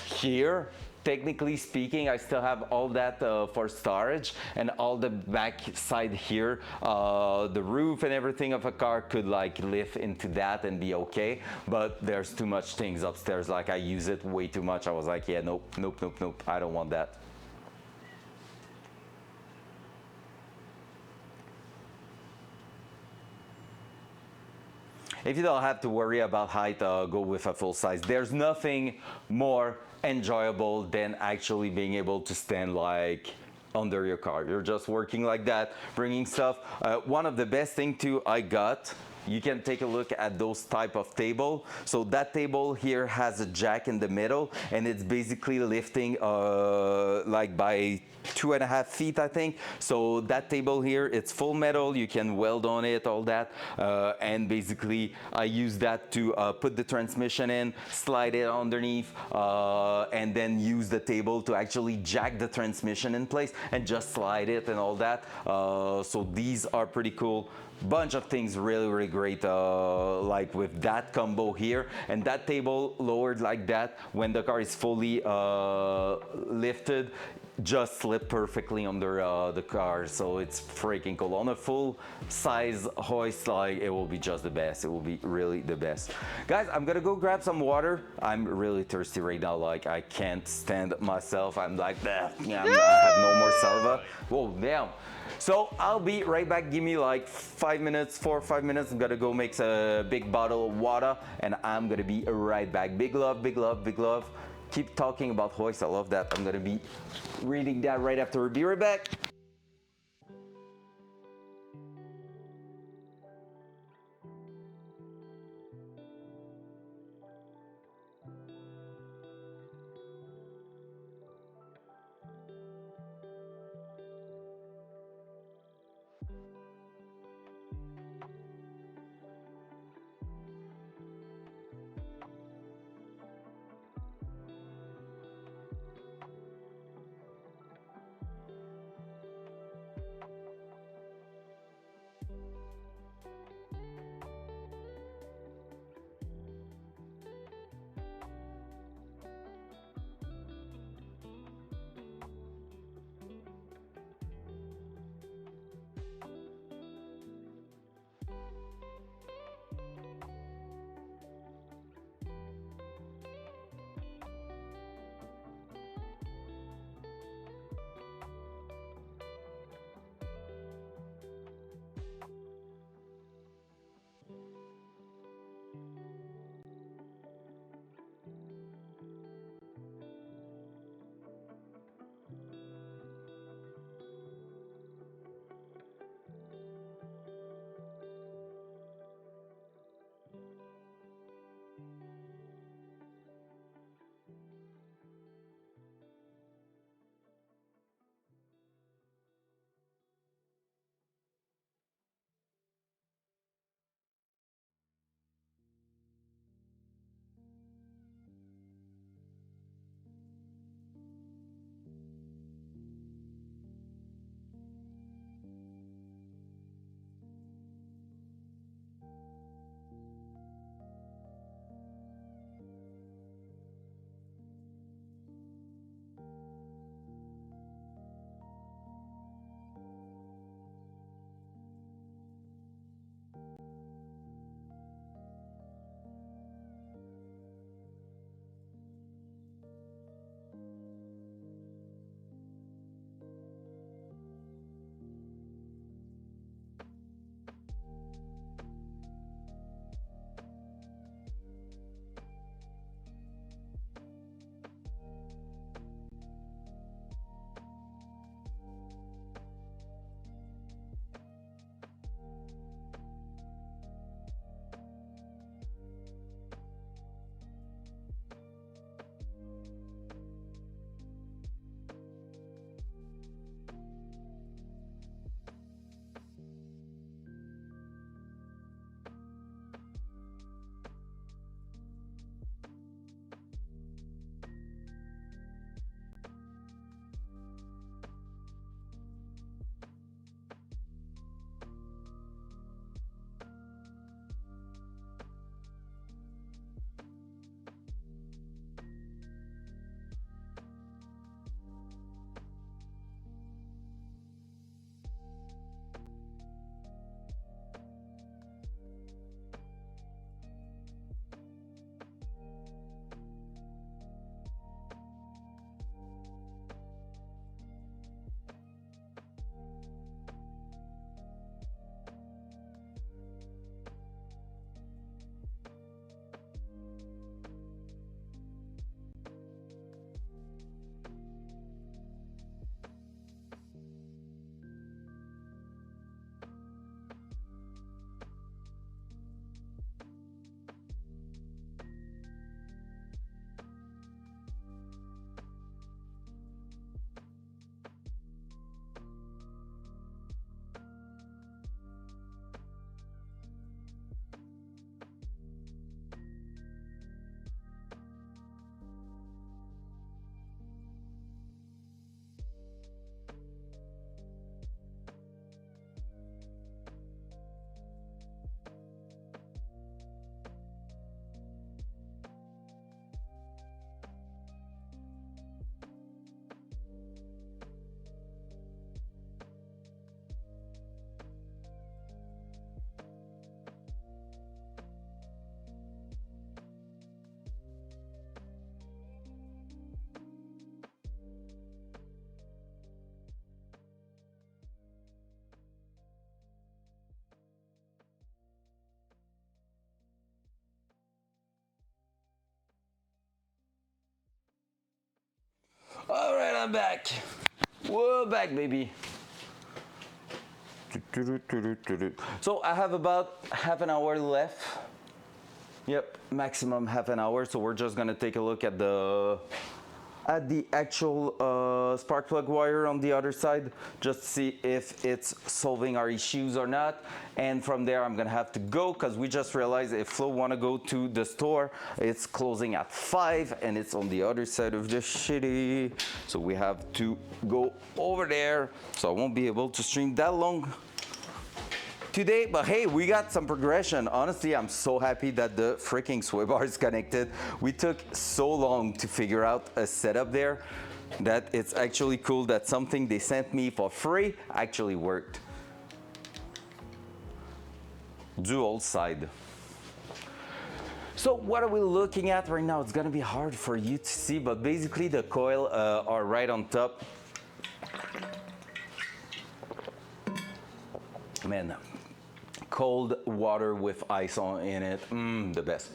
here, technically speaking, I still have all that for storage, and all the back side here, the roof and everything of a car could like lift into that and be okay. But there's too much things upstairs. Like I use it way too much. I was like, yeah, nope, nope, nope, nope. I don't want that. If you don't have to worry about height, go with a full size. There's nothing more enjoyable than actually being able to stand like under your car. You're just working like that, bringing stuff. One of the best thing too I got, you can take a look at those type of table. So that table here has a jack in the middle, and it's basically lifting like by 2.5 feet, I think. So that table here, it's full metal. You can weld on it, all that. And basically, I use that to put the transmission in, slide it underneath, and then use the table to actually jack the transmission in place and just slide it and all that. So these are pretty cool. Bunch of things really, really great, like with that combo here, and that table lowered like that. When the car is fully lifted, just slip perfectly under the car, so it's freaking cool. On a full size hoist, like, it will be just the best. It will be really the best. Guys, I'm gonna go grab some water. I'm really thirsty right now, like I can't stand myself. I'm like, yeah, I have no more saliva. Whoa, damn. So I'll be right back. Give me like 5 minutes, 4 or 5 minutes. I'm gonna go make a big bottle of water, and I'm gonna be right back. Big love, big love, big love. Keep talking about hoist. I love that. I'm gonna be reading that right after. Be right back. I'm back. We're back, baby. So I have about half an hour left. Yep, maximum half an hour. So we're just gonna take a look at the actual spark plug wire on the other side, just to see if it's solving our issues or not. And from there, I'm gonna have to go because we just realized if Flo wanna go to the store, it's closing at 5 and it's on the other side of the city. So we have to go over there. So I won't be able to stream that long today, but hey, we got some progression. Honestly, I'm so happy that the freaking sway bar is connected. We took so long to figure out a setup there that it's actually cool that something they sent me for free actually worked. Dual side. So what are we looking at right now? It's gonna be hard for you to see, but basically the coil are right on top. Man, cold water with ice in it, the best.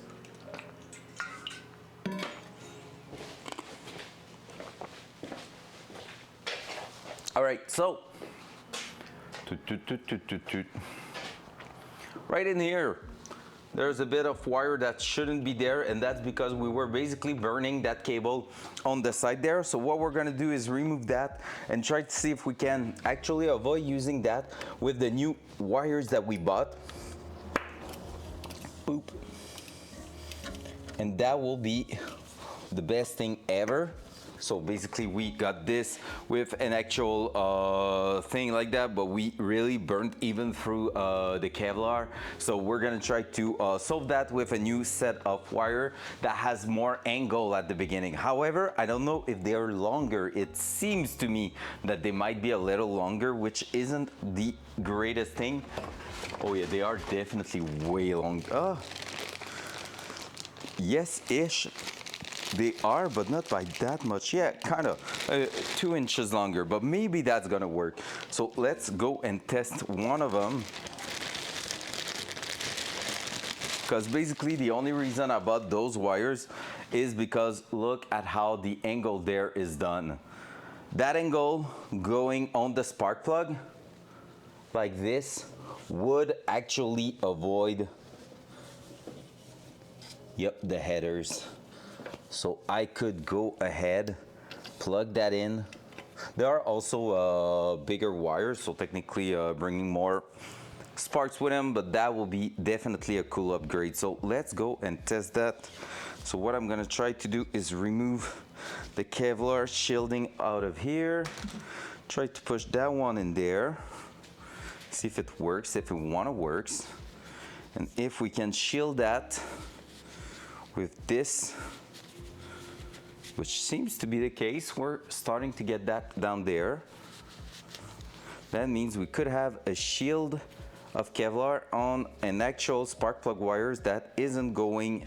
All right, so right in here, there's a bit of wire that shouldn't be there, and that's because we were basically burning that cable on the side there. So what we're gonna do is remove that and try to see if we can actually avoid using that with the new wires that we bought. Boop. And that will be the best thing ever. So basically we got this with an actual thing like that, but we really burnt even through the Kevlar. So we're gonna try to solve that with a new set of wire that has more angle at the beginning. However, I don't know if they're longer. It seems to me that they might be a little longer, which isn't the greatest thing. Oh yeah, they are definitely way long. Yes-ish. They are, but not by that much. Yeah, kind of 2 inches longer, but maybe that's gonna work. So let's go and test one of them. Because basically the only reason I bought those wires is because look at how the angle there is done. That angle going on the spark plug like this would actually avoid, yep, the headers. So I could go ahead, plug that in. There are also bigger wires, so technically bringing more sparks with them, but that will be definitely a cool upgrade. So let's go and test that. So what I'm gonna try to do is remove the Kevlar shielding out of here. Try to push that one in there. See if it works, if it wanna works. And if we can shield that with this, which seems to be the case, we're starting to get that down there. That means we could have a shield of Kevlar on an actual spark plug wires that isn't going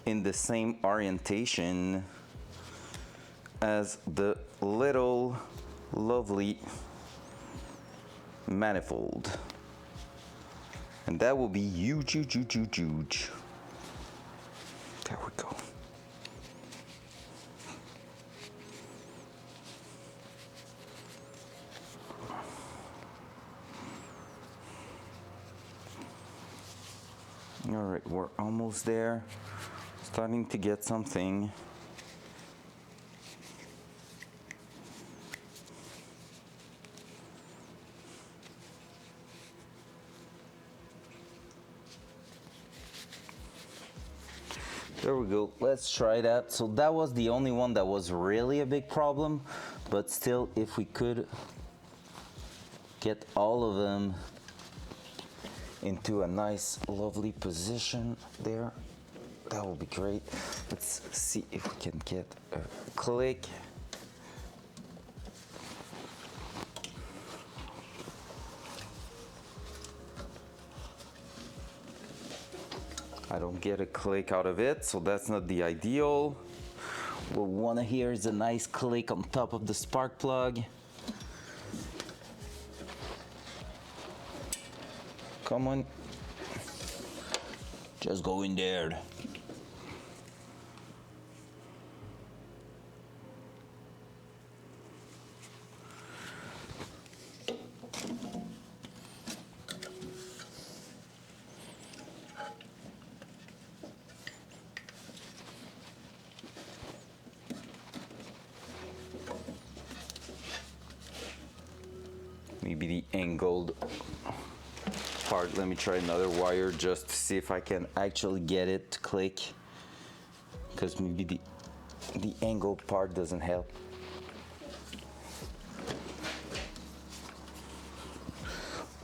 in the same orientation as the little lovely manifold. And that will be huge, huge, huge, huge, huge. There we go. All right, we're almost there. Starting to get something. There we go, let's try that. So that was the only one that was really a big problem, but still, if we could get all of them into a nice, lovely position there, that will be great. Let's see if we can get a click. I don't get a click out of it, so that's not the ideal. What we want to hear is a nice click on top of the spark plug. Come on. Just go in there. maybe the angled part. Let me try another wire just to see if I can actually get it to click, because maybe the angled part doesn't help.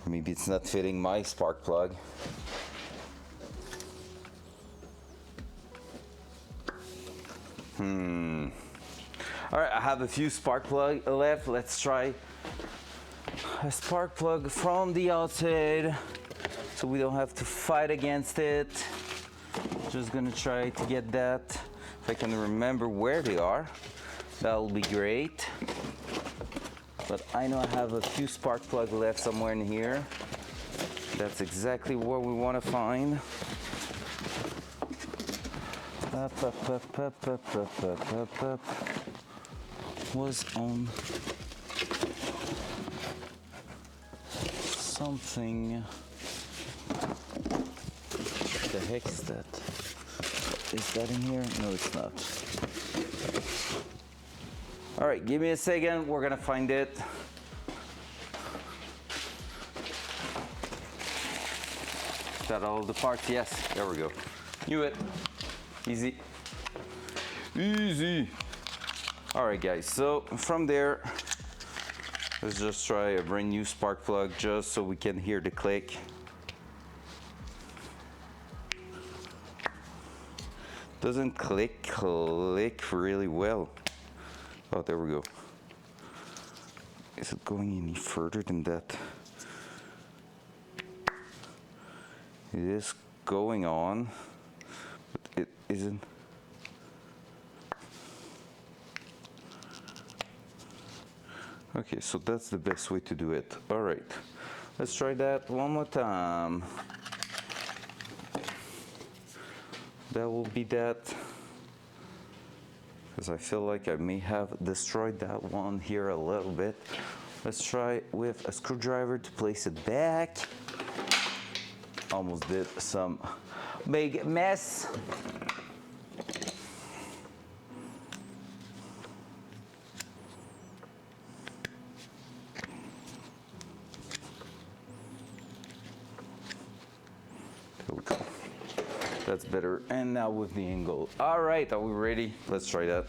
Maybe it's not fitting my spark plug. All right, I have a few spark plug left. Let's try a spark plug from the outside so we don't have to fight against it. Just gonna try to get that. If I can remember where they are, that'll be great. But I know I have a few spark plug left somewhere in here. That's exactly what we want to find. Up. Was on something. What the heck is that? Is that in here? No, it's not. All right, give me a second. We're gonna find it. Is that all the parts? Yes, there we go. Knew it. Easy. Easy. All right, guys, so from there, let's just try a brand new spark plug just so we can hear the click. Doesn't click really well. Oh, there we go. Is it going any further than that? It is going on, but it isn't. Okay, so that's the best way to do it. All right, let's try that one more time. That will be that, because I feel like I may have destroyed that one here a little bit. Let's try with a screwdriver to place it back. Almost did some big mess. There we go. That's better. And now with the angle. All right, are we ready? Let's try that.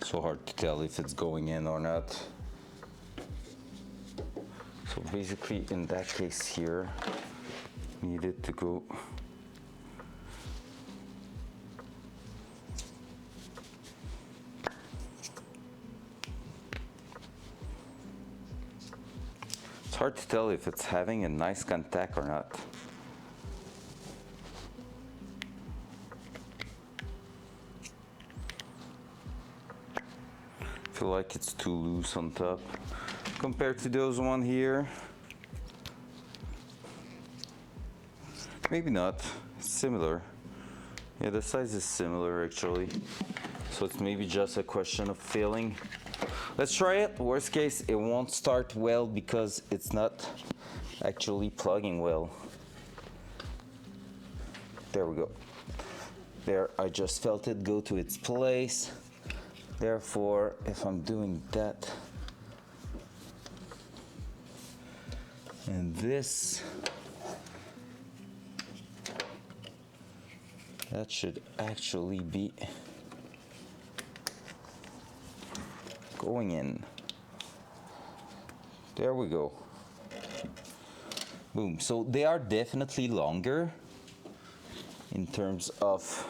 So hard to tell if it's going in or not. So basically in that case here, need it to go it's hard to tell if it's having a nice contact or not. I feel like it's too loose on top compared to those one here. Maybe not. It's similar. Yeah, the size is similar actually. So it's maybe just a question of feeling. Let's try it. Worst case, it won't start well because it's not actually plugging well. There we go. There, I just felt it go to its place. Therefore, if I'm doing that and this, that should actually be going in. There we go. Boom. So they are definitely longer in terms of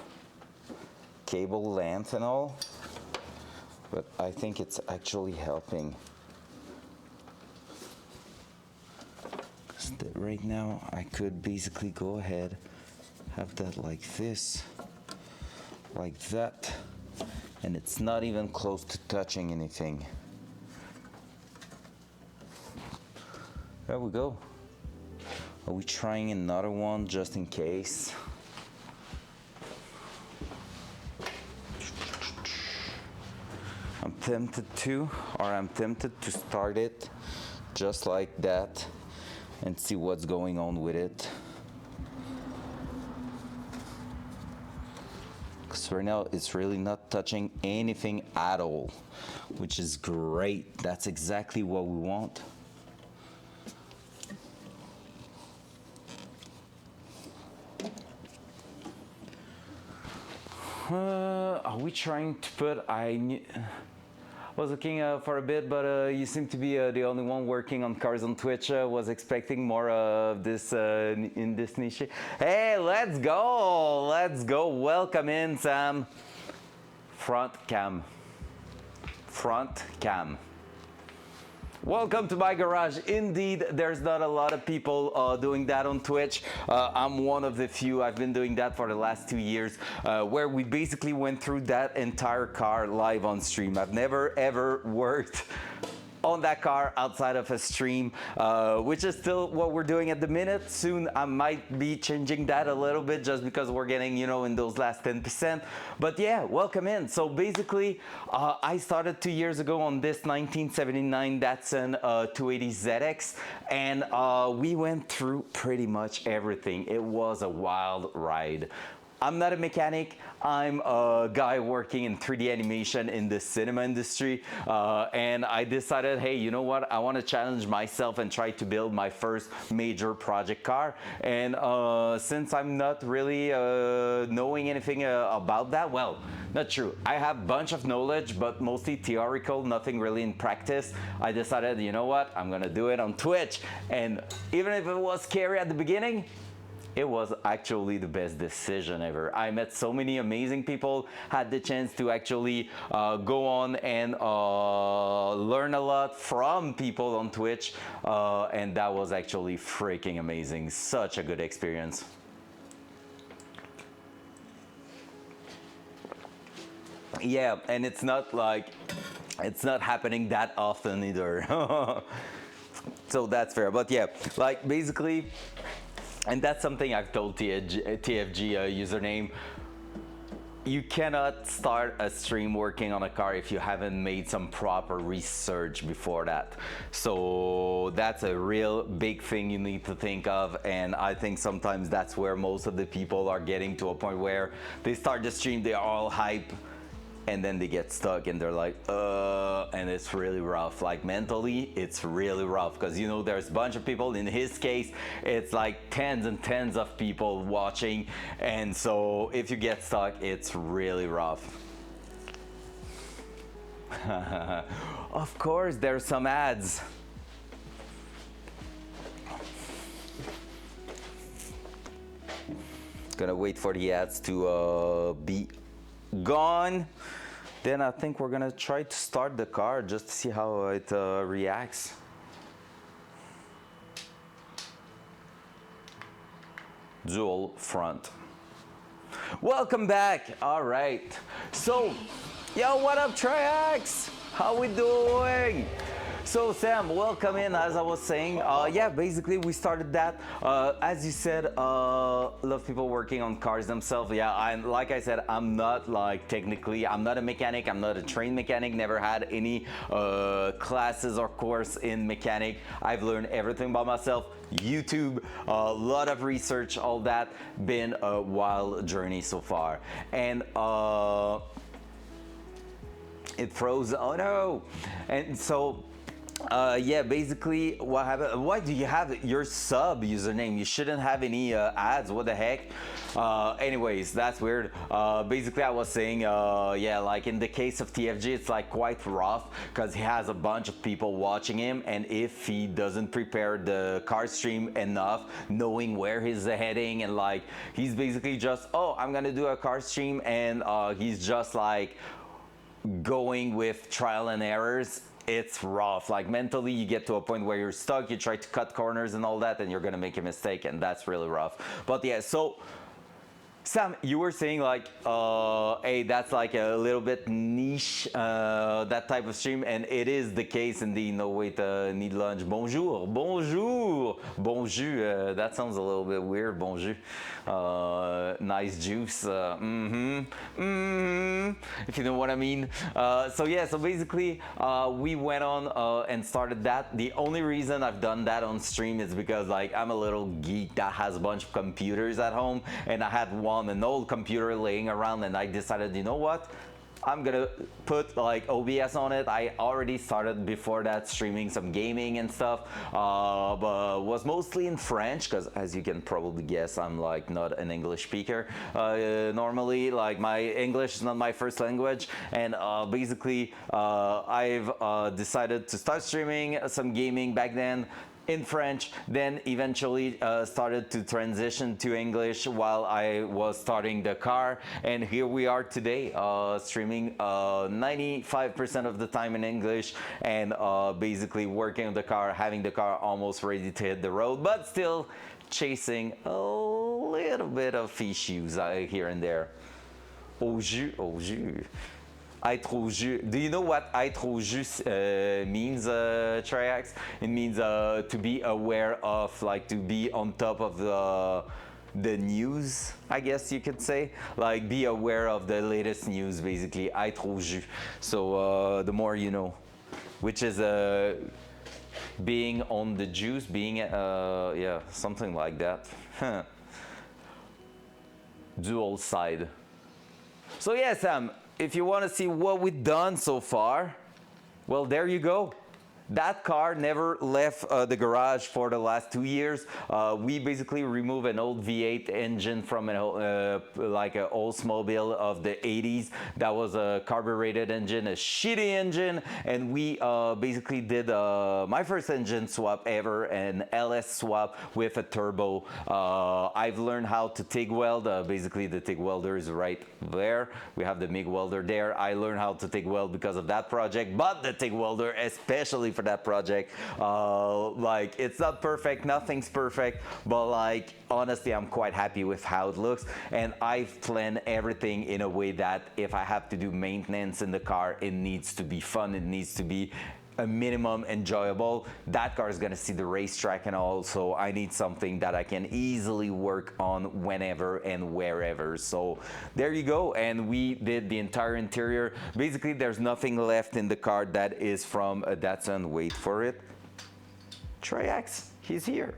cable length and all, but I think it's actually helping. Right now I could basically go ahead, have that like this, like that, and it's not even close to touching anything. There we go. Are we trying another one just in case? I'm tempted to, start it just like that and see what's going on with it. Because right now it's really not touching anything at all, which is great. That's exactly what we want. Are we trying to put, I was looking for a bit, but you seem to be the only one working on cars on Twitch. Was expecting more of this in this niche. Hey, let's go. Welcome in, Sam. Front cam. Welcome to my garage. Indeed, there's not a lot of people doing that on Twitch. I'm one of the few. I've been doing that for the last 2 years, where we basically went through that entire car live on stream. I've never ever worked on that car outside of a stream, which is still what we're doing at the minute. Soon I might be changing that a little bit just because we're getting, you know, in those last 10%. But yeah, welcome in. So basically, I started 2 years ago on this 1979 Datsun 280ZX, and we went through pretty much everything. It was a wild ride. I'm not a mechanic. I'm a guy working in 3D animation in the cinema industry, and I decided, hey, you know what? I want to challenge myself and try to build my first major project car. And since I'm not really knowing anything about that, well, not true. I have a bunch of knowledge, but mostly theoretical, nothing really in practice. I decided, you know what? I'm gonna do it on Twitch. And even if it was scary at the beginning, it was actually the best decision ever. I met so many amazing people, had the chance to actually go on and learn a lot from people on Twitch, and that was actually freaking amazing. Such a good experience. Yeah, and it's not happening that often either. So that's fair. But yeah, like basically, and that's something I've told TFG username. You cannot start a stream working on a car if you haven't made some proper research before that. So that's a real big thing you need to think of, and I think sometimes that's where most of the people are getting to a point where they start the stream, they're all hype, and then they get stuck and they're like, and it's really rough. Like mentally, it's really rough because, you know, there's a bunch of people. In his case, it's like tens and tens of people watching, and so if you get stuck, it's really rough. Of course, there's some ads. Gonna wait for the ads to be gone. Then I think we're gonna try to start the car just to see how it reacts. Dual front. Welcome back. All right. So, yo, what up, Triax? How we doing? So Sam, welcome in. As I was saying, yeah, basically we started that. As you said, a lot of people working on cars themselves. Yeah, like I said, I'm not like technically, I'm not a mechanic. I'm not a trained mechanic. Never had any classes or course in mechanic. I've learned everything by myself. YouTube, a lot of research, all that. Been a wild journey so far, and it froze. Oh no! And so. Yeah, basically what happened, why do you have your sub username? You shouldn't have any ads, what the heck? Anyways, that's weird. Basically I was saying, yeah, like in the case of TFG, it's like quite rough because he has a bunch of people watching him, and if he doesn't prepare the car stream enough, knowing where he's heading, and like he's basically just, oh, I'm gonna do a car stream, and he's just like going with trial and errors. It's rough. Like mentally you get to a point where you're stuck, you try to cut corners and all that, and you're gonna make a mistake, and that's really rough. But yeah, so Sam, you were saying like, hey, that's like a little bit niche, that type of stream, and it is the case indeed. No, wait, need lunch. Bonjour, bonjour, bonjour. That sounds a little bit weird. Bonjour. Nice juice. If you know what I mean. So yeah, so basically, we went on and started that. The only reason I've done that on stream is because like I'm a little geek that has a bunch of computers at home, and I had an old computer laying around, and I decided, you know what, I'm gonna put like OBS on it. I already started before that streaming some gaming and stuff, but was mostly in French because, as you can probably guess, I'm like not an English speaker normally. Like my English is not my first language, and basically I've decided to start streaming some gaming back then in French, then eventually started to transition to English while I was starting the car, and here we are today, streaming 95% of the time in English, and basically working on the car, having the car almost ready to hit the road, but still chasing a little bit of issues here and there. Au jus, au jus. Être au jus. Do you know what être au jus means, Triax? It means to be aware of, like to be on top of the news, I guess you could say. Like be aware of the latest news, basically. Être au jus. So the more you know, which is being on the juice, being yeah, something like that. Dual side. So yeah, Sam, if you want to see what we've done so far, well, there you go. That car never left the garage for the last 2 years. We basically removed an old V8 engine from like an Oldsmobile of the 80s. That was a carbureted engine, a shitty engine, and we basically did my first engine swap ever, an LS swap with a turbo. I've learned how to TIG weld. Basically, the TIG welder is right there. We have the MIG welder there. I learned how to TIG weld because of that project, but the TIG welder, especially for that project, like it's not perfect, nothing's perfect, but like honestly I'm quite happy with how it looks, and I've planned everything in a way that if I have to do maintenance in the car, it needs to be fun, it needs to be a minimum enjoyable. That car is gonna see the racetrack and all, so I need something that I can easily work on whenever and wherever. So there you go, and we did the entire interior. Basically, there's nothing left in the car that is from a Datsun. Wait for it. Triax, he's here.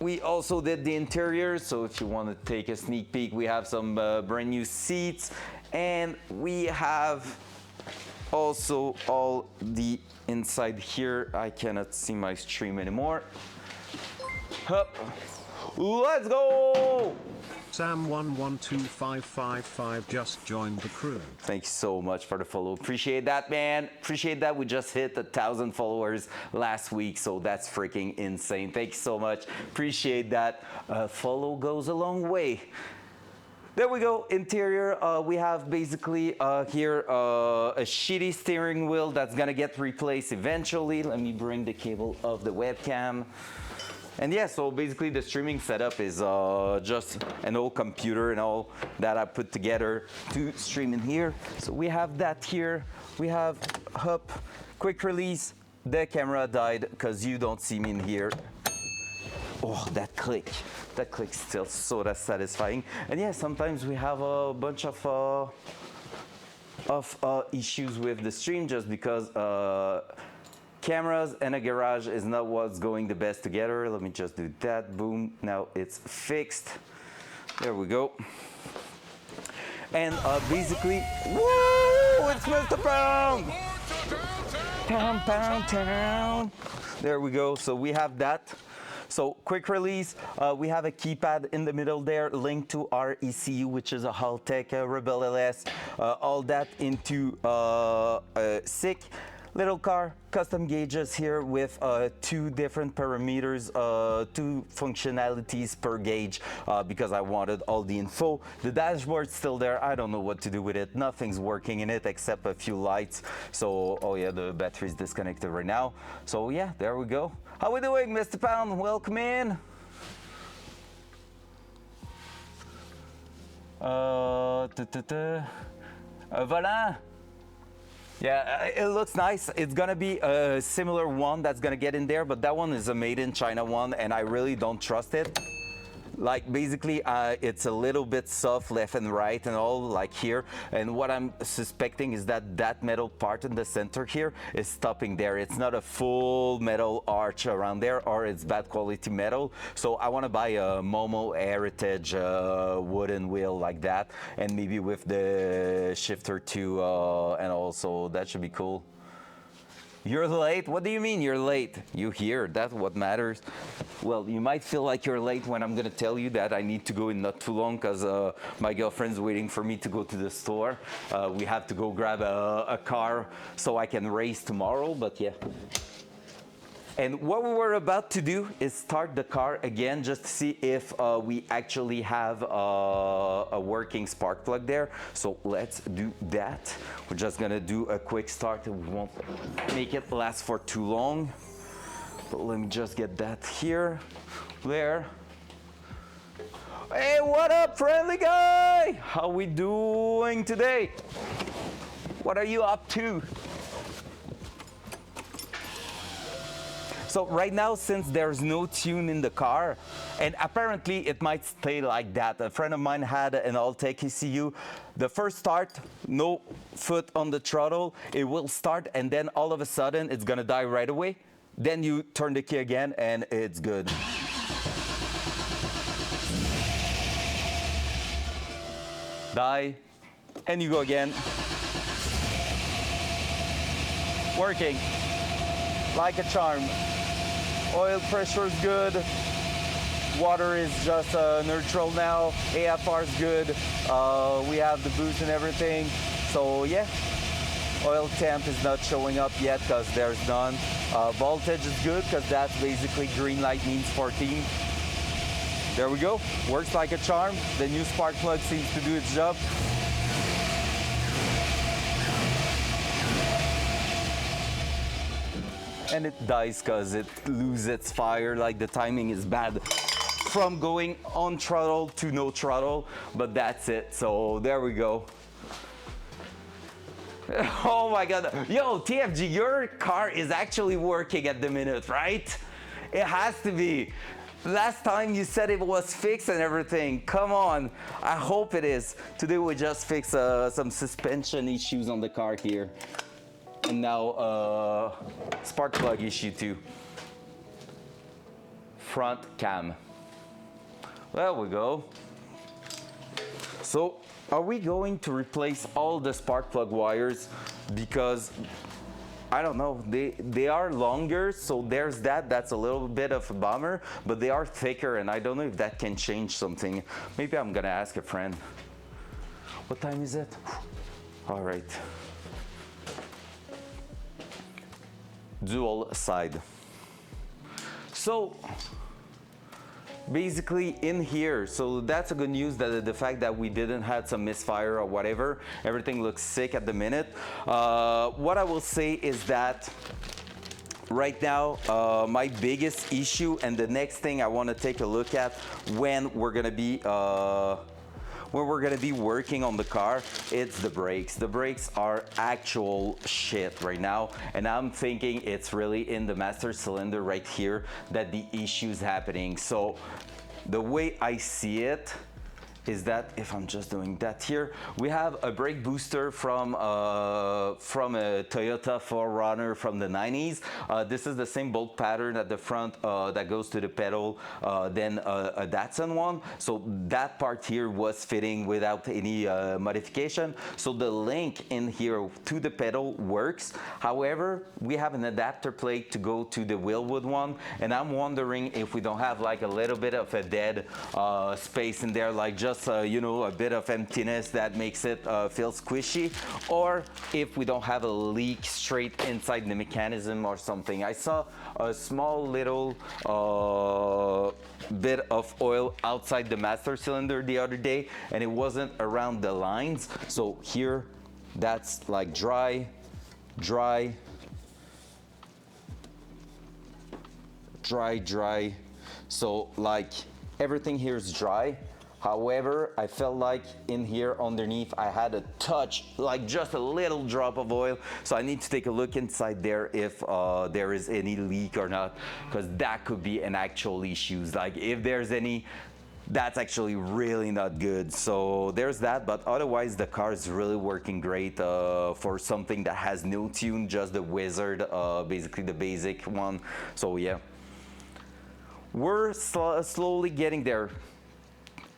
We also did the interior, so if you want to take a sneak peek, we have some brand new seats, and we have also all the inside here. I cannot see my stream anymore. Hup. Let's go! Sam112555 just joined the crew. Thanks so much for the follow. Appreciate that, man. Appreciate that. We just hit 1,000 followers last week, so that's freaking insane. Thanks so much. Appreciate that. Follow goes a long way. There we go, interior. We have basically here a shitty steering wheel that's gonna get replaced eventually. Let me bring the cable of the webcam. And yeah, so basically the streaming setup is just an old computer and all that I put together to stream in here. So we have that here. We have Hup, quick release. The camera died because you don't see me in here. Oh, that click. That click's still so satisfying. And yeah, sometimes we have a bunch of issues with the stream just because cameras and a garage is not what's going the best together. Let me just do that. Boom. Now it's fixed. There we go. And basically, woo! It's Mr. Pound! Pound, pound, town. There we go. So we have that. So quick release, we have a keypad in the middle there linked to our ECU, which is a Haltech Rebel LS. All that into a sick little car, custom gauges here with 2 different parameters, 2 functionalities per gauge because I wanted all the info. The dashboard's still there. I don't know what to do with it. Nothing's working in it except a few lights. So, oh yeah, the battery's disconnected right now. So yeah, there we go. How we doing, Mr. Pound? Welcome in. Volant. Yeah, it looks nice. It's gonna be a similar one that's gonna get in there, but that one is a made in China one, and I really don't trust it. Like basically, it's a little bit soft left and right and all like here. And what I'm suspecting is that that metal part in the center here is stopping there. It's not a full metal arch around there, or it's bad quality metal. So I want to buy a Momo Heritage wooden wheel like that, and maybe with the shifter too, and also that should be cool. You're late? What do you mean you're late? You here, that's what matters. Well, you might feel like you're late when I'm gonna tell you that I need to go in not too long because my girlfriend's waiting for me to go to the store. We have to go grab a car so I can race tomorrow, but yeah. And what we were about to do is start the car again just to see if we actually have a working spark plug there. So let's do that. We're just gonna do a quick start. We won't make it last for too long. But let me just get that here, there. Hey, what up, friendly guy? How we doing today? What are you up to? So right now, since there's no tune in the car, and apparently it might stay like that. A friend of mine had an Alltech ECU. The first start, no foot on the throttle, it will start, and then all of a sudden it's gonna die right away. Then you turn the key again and it's good. Die, and you go again. Working like a charm. Oil pressure is good. Water is just neutral now. AFR is good. We have the boost and everything. So yeah, oil temp is not showing up yet because there's none. Voltage is good because that's basically green light means 14. There we go. Works like a charm. The new spark plug seems to do its job. And it dies because it loses its fire, like the timing is bad from going on throttle to no throttle, but that's it. So there we go. Oh my God. Yo, TFG, your car is actually working at the minute, right? It has to be. Last time you said it was fixed and everything. Come on. I hope it is. Today we just fixed some suspension issues on the car here. And now spark plug issue too. Front cam. There we go. So are we going to replace all the spark plug wires? Because I don't know, they are longer, so there's that's a little bit of a bummer, but they are thicker, and I don't know if that can change something. Maybe I'm gonna ask a friend. What time is it? All right. Dual side. So basically in here, so that's a good news, that the fact that we didn't have some misfire or whatever. Everything looks sick at the minute. What I will say is that right now, my biggest issue, and the next thing I want to take a look at when we're gonna be working on the car, it's the brakes. The brakes are actual shit right now, and I'm thinking it's really in the master cylinder right here that the issue is happening. So the way I see it is that if I'm just doing that here, we have a brake booster from a Toyota 4Runner from the 90s. This is the same bolt pattern at the front that goes to the pedal than a Datsun one. So that part here was fitting without any modification. So the link in here to the pedal works. However, we have an adapter plate to go to the wheelwood one, and I'm wondering if we don't have like a little bit of a dead space in there, like just you know, a bit of emptiness that makes it feel squishy, or if we don't have a leak straight inside the mechanism or something. I saw a small little bit of oil outside the master cylinder the other day, and it wasn't around the lines. So here, that's like dry, dry, dry, dry. So like everything here is dry. However, I felt like in here underneath I had a touch, like just a little drop of oil. So I need to take a look inside there if there is any leak or not, because that could be an actual issue. Like if there's any, that's actually really not good. So there's that, but otherwise the car is really working great for something that has no tune, just the Wizard, basically the basic one. So yeah, we're slowly getting there.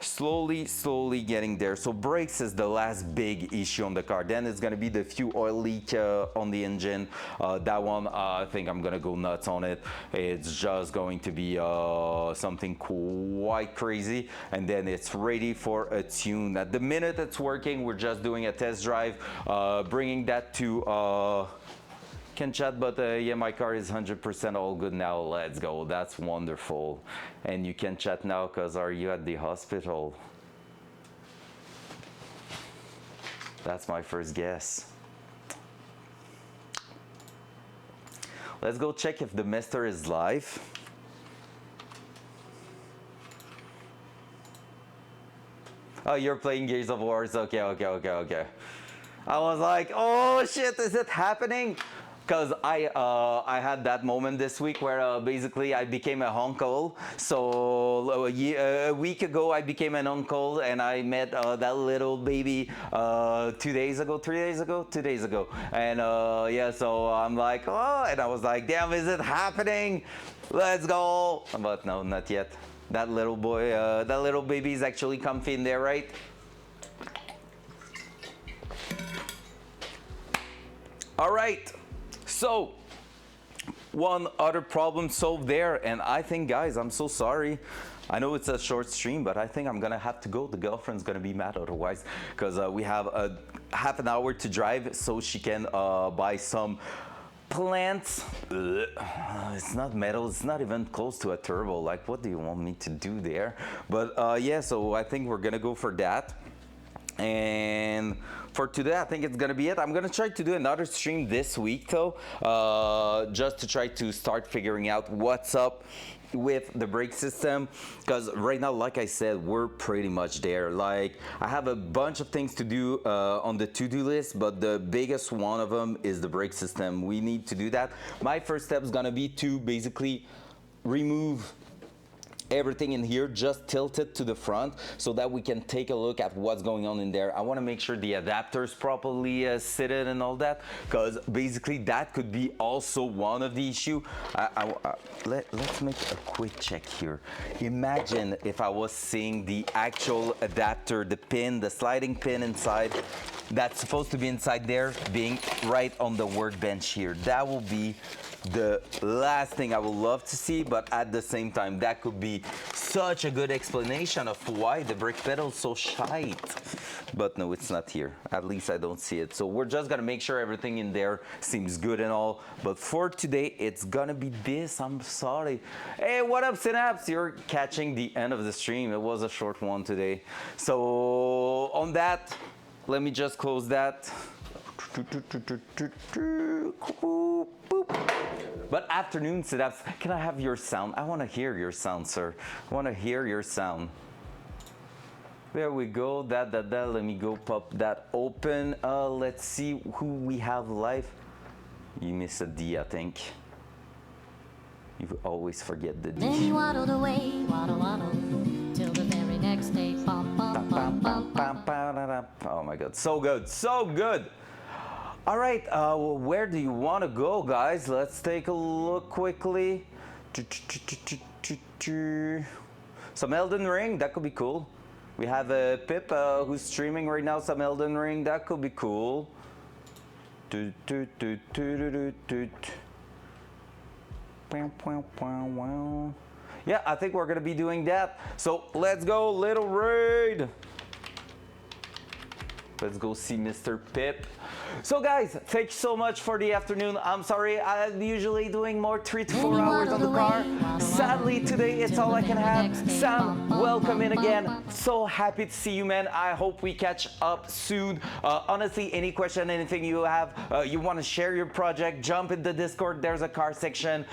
Slowly getting there. So brakes is the last big issue on the car. Then it's gonna be the fuel oil leak on the engine. That one, I think I'm gonna go nuts on it. It's just going to be something quite crazy, and then it's ready for a tune. At the minute it's working, we're just doing a test drive, bringing that to can chat, but yeah, my car is 100% all good now. Let's go. That's wonderful. And you can chat now because are you at the hospital? That's my first guess. Let's go check if the Mister is live. Oh, you're playing Gears of War. Okay. I was like, oh shit, is it happening? Because I had that moment this week where basically I became a uncle. So a week ago I became an uncle, and I met that little baby 2 days ago, 3 days ago, 2 days ago. And yeah, so I'm like, oh, and I was like, damn, is it happening? Let's go. But no, not yet. That little boy, that little baby is actually comfy in there, right? All right. So, one other problem solved there, and I think, guys, I'm so sorry. I know it's a short stream, but I think I'm gonna have to go. The girlfriend's gonna be mad otherwise, because we have a half an hour to drive so she can buy some plants. It's not metal, it's not even close to a turbo. Like, what do you want me to do there? But yeah, so I think we're gonna go for that. And for today, I think it's gonna be it. I'm gonna try to do another stream this week though, just to try to start figuring out what's up with the brake system, because right now, like I said, we're pretty much there. Like, I have a bunch of things to do on the to-do list, but the biggest one of them is the brake system. We need to do that. My first step is gonna be to basically remove everything in here, just tilt it to the front so that we can take a look at what's going on in there. I want to make sure the adapters properly seated and all that, because basically that could be also one of the issue. Let's make a quick check here. Imagine if I was seeing the actual adapter, the pin, the sliding pin inside that's supposed to be inside there being right on the workbench here. That will be the last thing I would love to see, but at the same time, that could be such a good explanation of why the brake pedal is so shite. But no, it's not here. At least I don't see it. So we're just gonna make sure everything in there seems good and all. But for today, it's gonna be this. I'm sorry. Hey, what up, Synapse? You're catching the end of the stream. It was a short one today. So on that, let me just close that. But afternoon, Synapse, can I have your sound? I want to hear your sound, sir. I want to hear your sound. There we go. Let me go pop that open. Let's see who we have live. You miss a D, I think. You always forget the D. Then he waddled away, waddle, till the very next day. Bum, bum, bum, bum, bum. Oh my God, so good, so good. All right, where do you want to go, guys? Let's take a look quickly. Some Elden Ring, that could be cool. We have Pip who's streaming right now, some Elden Ring, that could be cool. Yeah, I think we're gonna be doing that. So let's go, little raid. Let's go see Mr. Pip. So guys, thank you so much for the afternoon. I'm sorry, I'm usually doing more 3 to 4 hours on the car. Sadly, today it's all I can have. Sam, welcome in again. So happy to see you, man. I hope we catch up soon. Honestly, any question, anything you have, you want to share your project, jump in the Discord. There's a car section.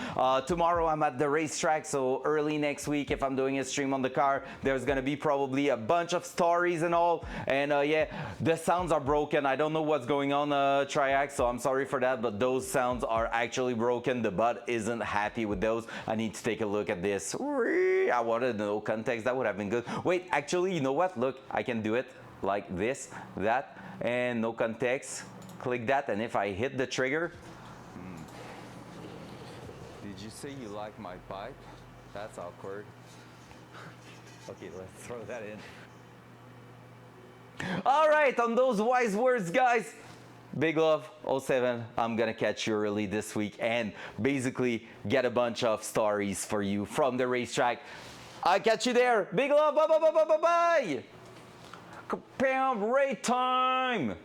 Tomorrow I'm at the racetrack, so early next week, if I'm doing a stream on the car, there's gonna be probably a bunch of stories and all. And yeah, the sounds are broken. I don't know what's going on, Triax, so I'm sorry for that, but those sounds are actually broken. The bot isn't happy with those. I need to take a look at this. I wanted to know context. That would have been good. Wait, actually, you know what? Look, I can do it like this, that, and no context. Click that, and if I hit the trigger... Did you say you like my pipe? That's awkward. Okay, let's throw that in. All right, on those wise words, guys, big love, 07. I'm gonna catch you early this week and basically get a bunch of stories for you from the racetrack. I'll catch you there. Big love, bye bye bye bye bye bye. Bam, raid time.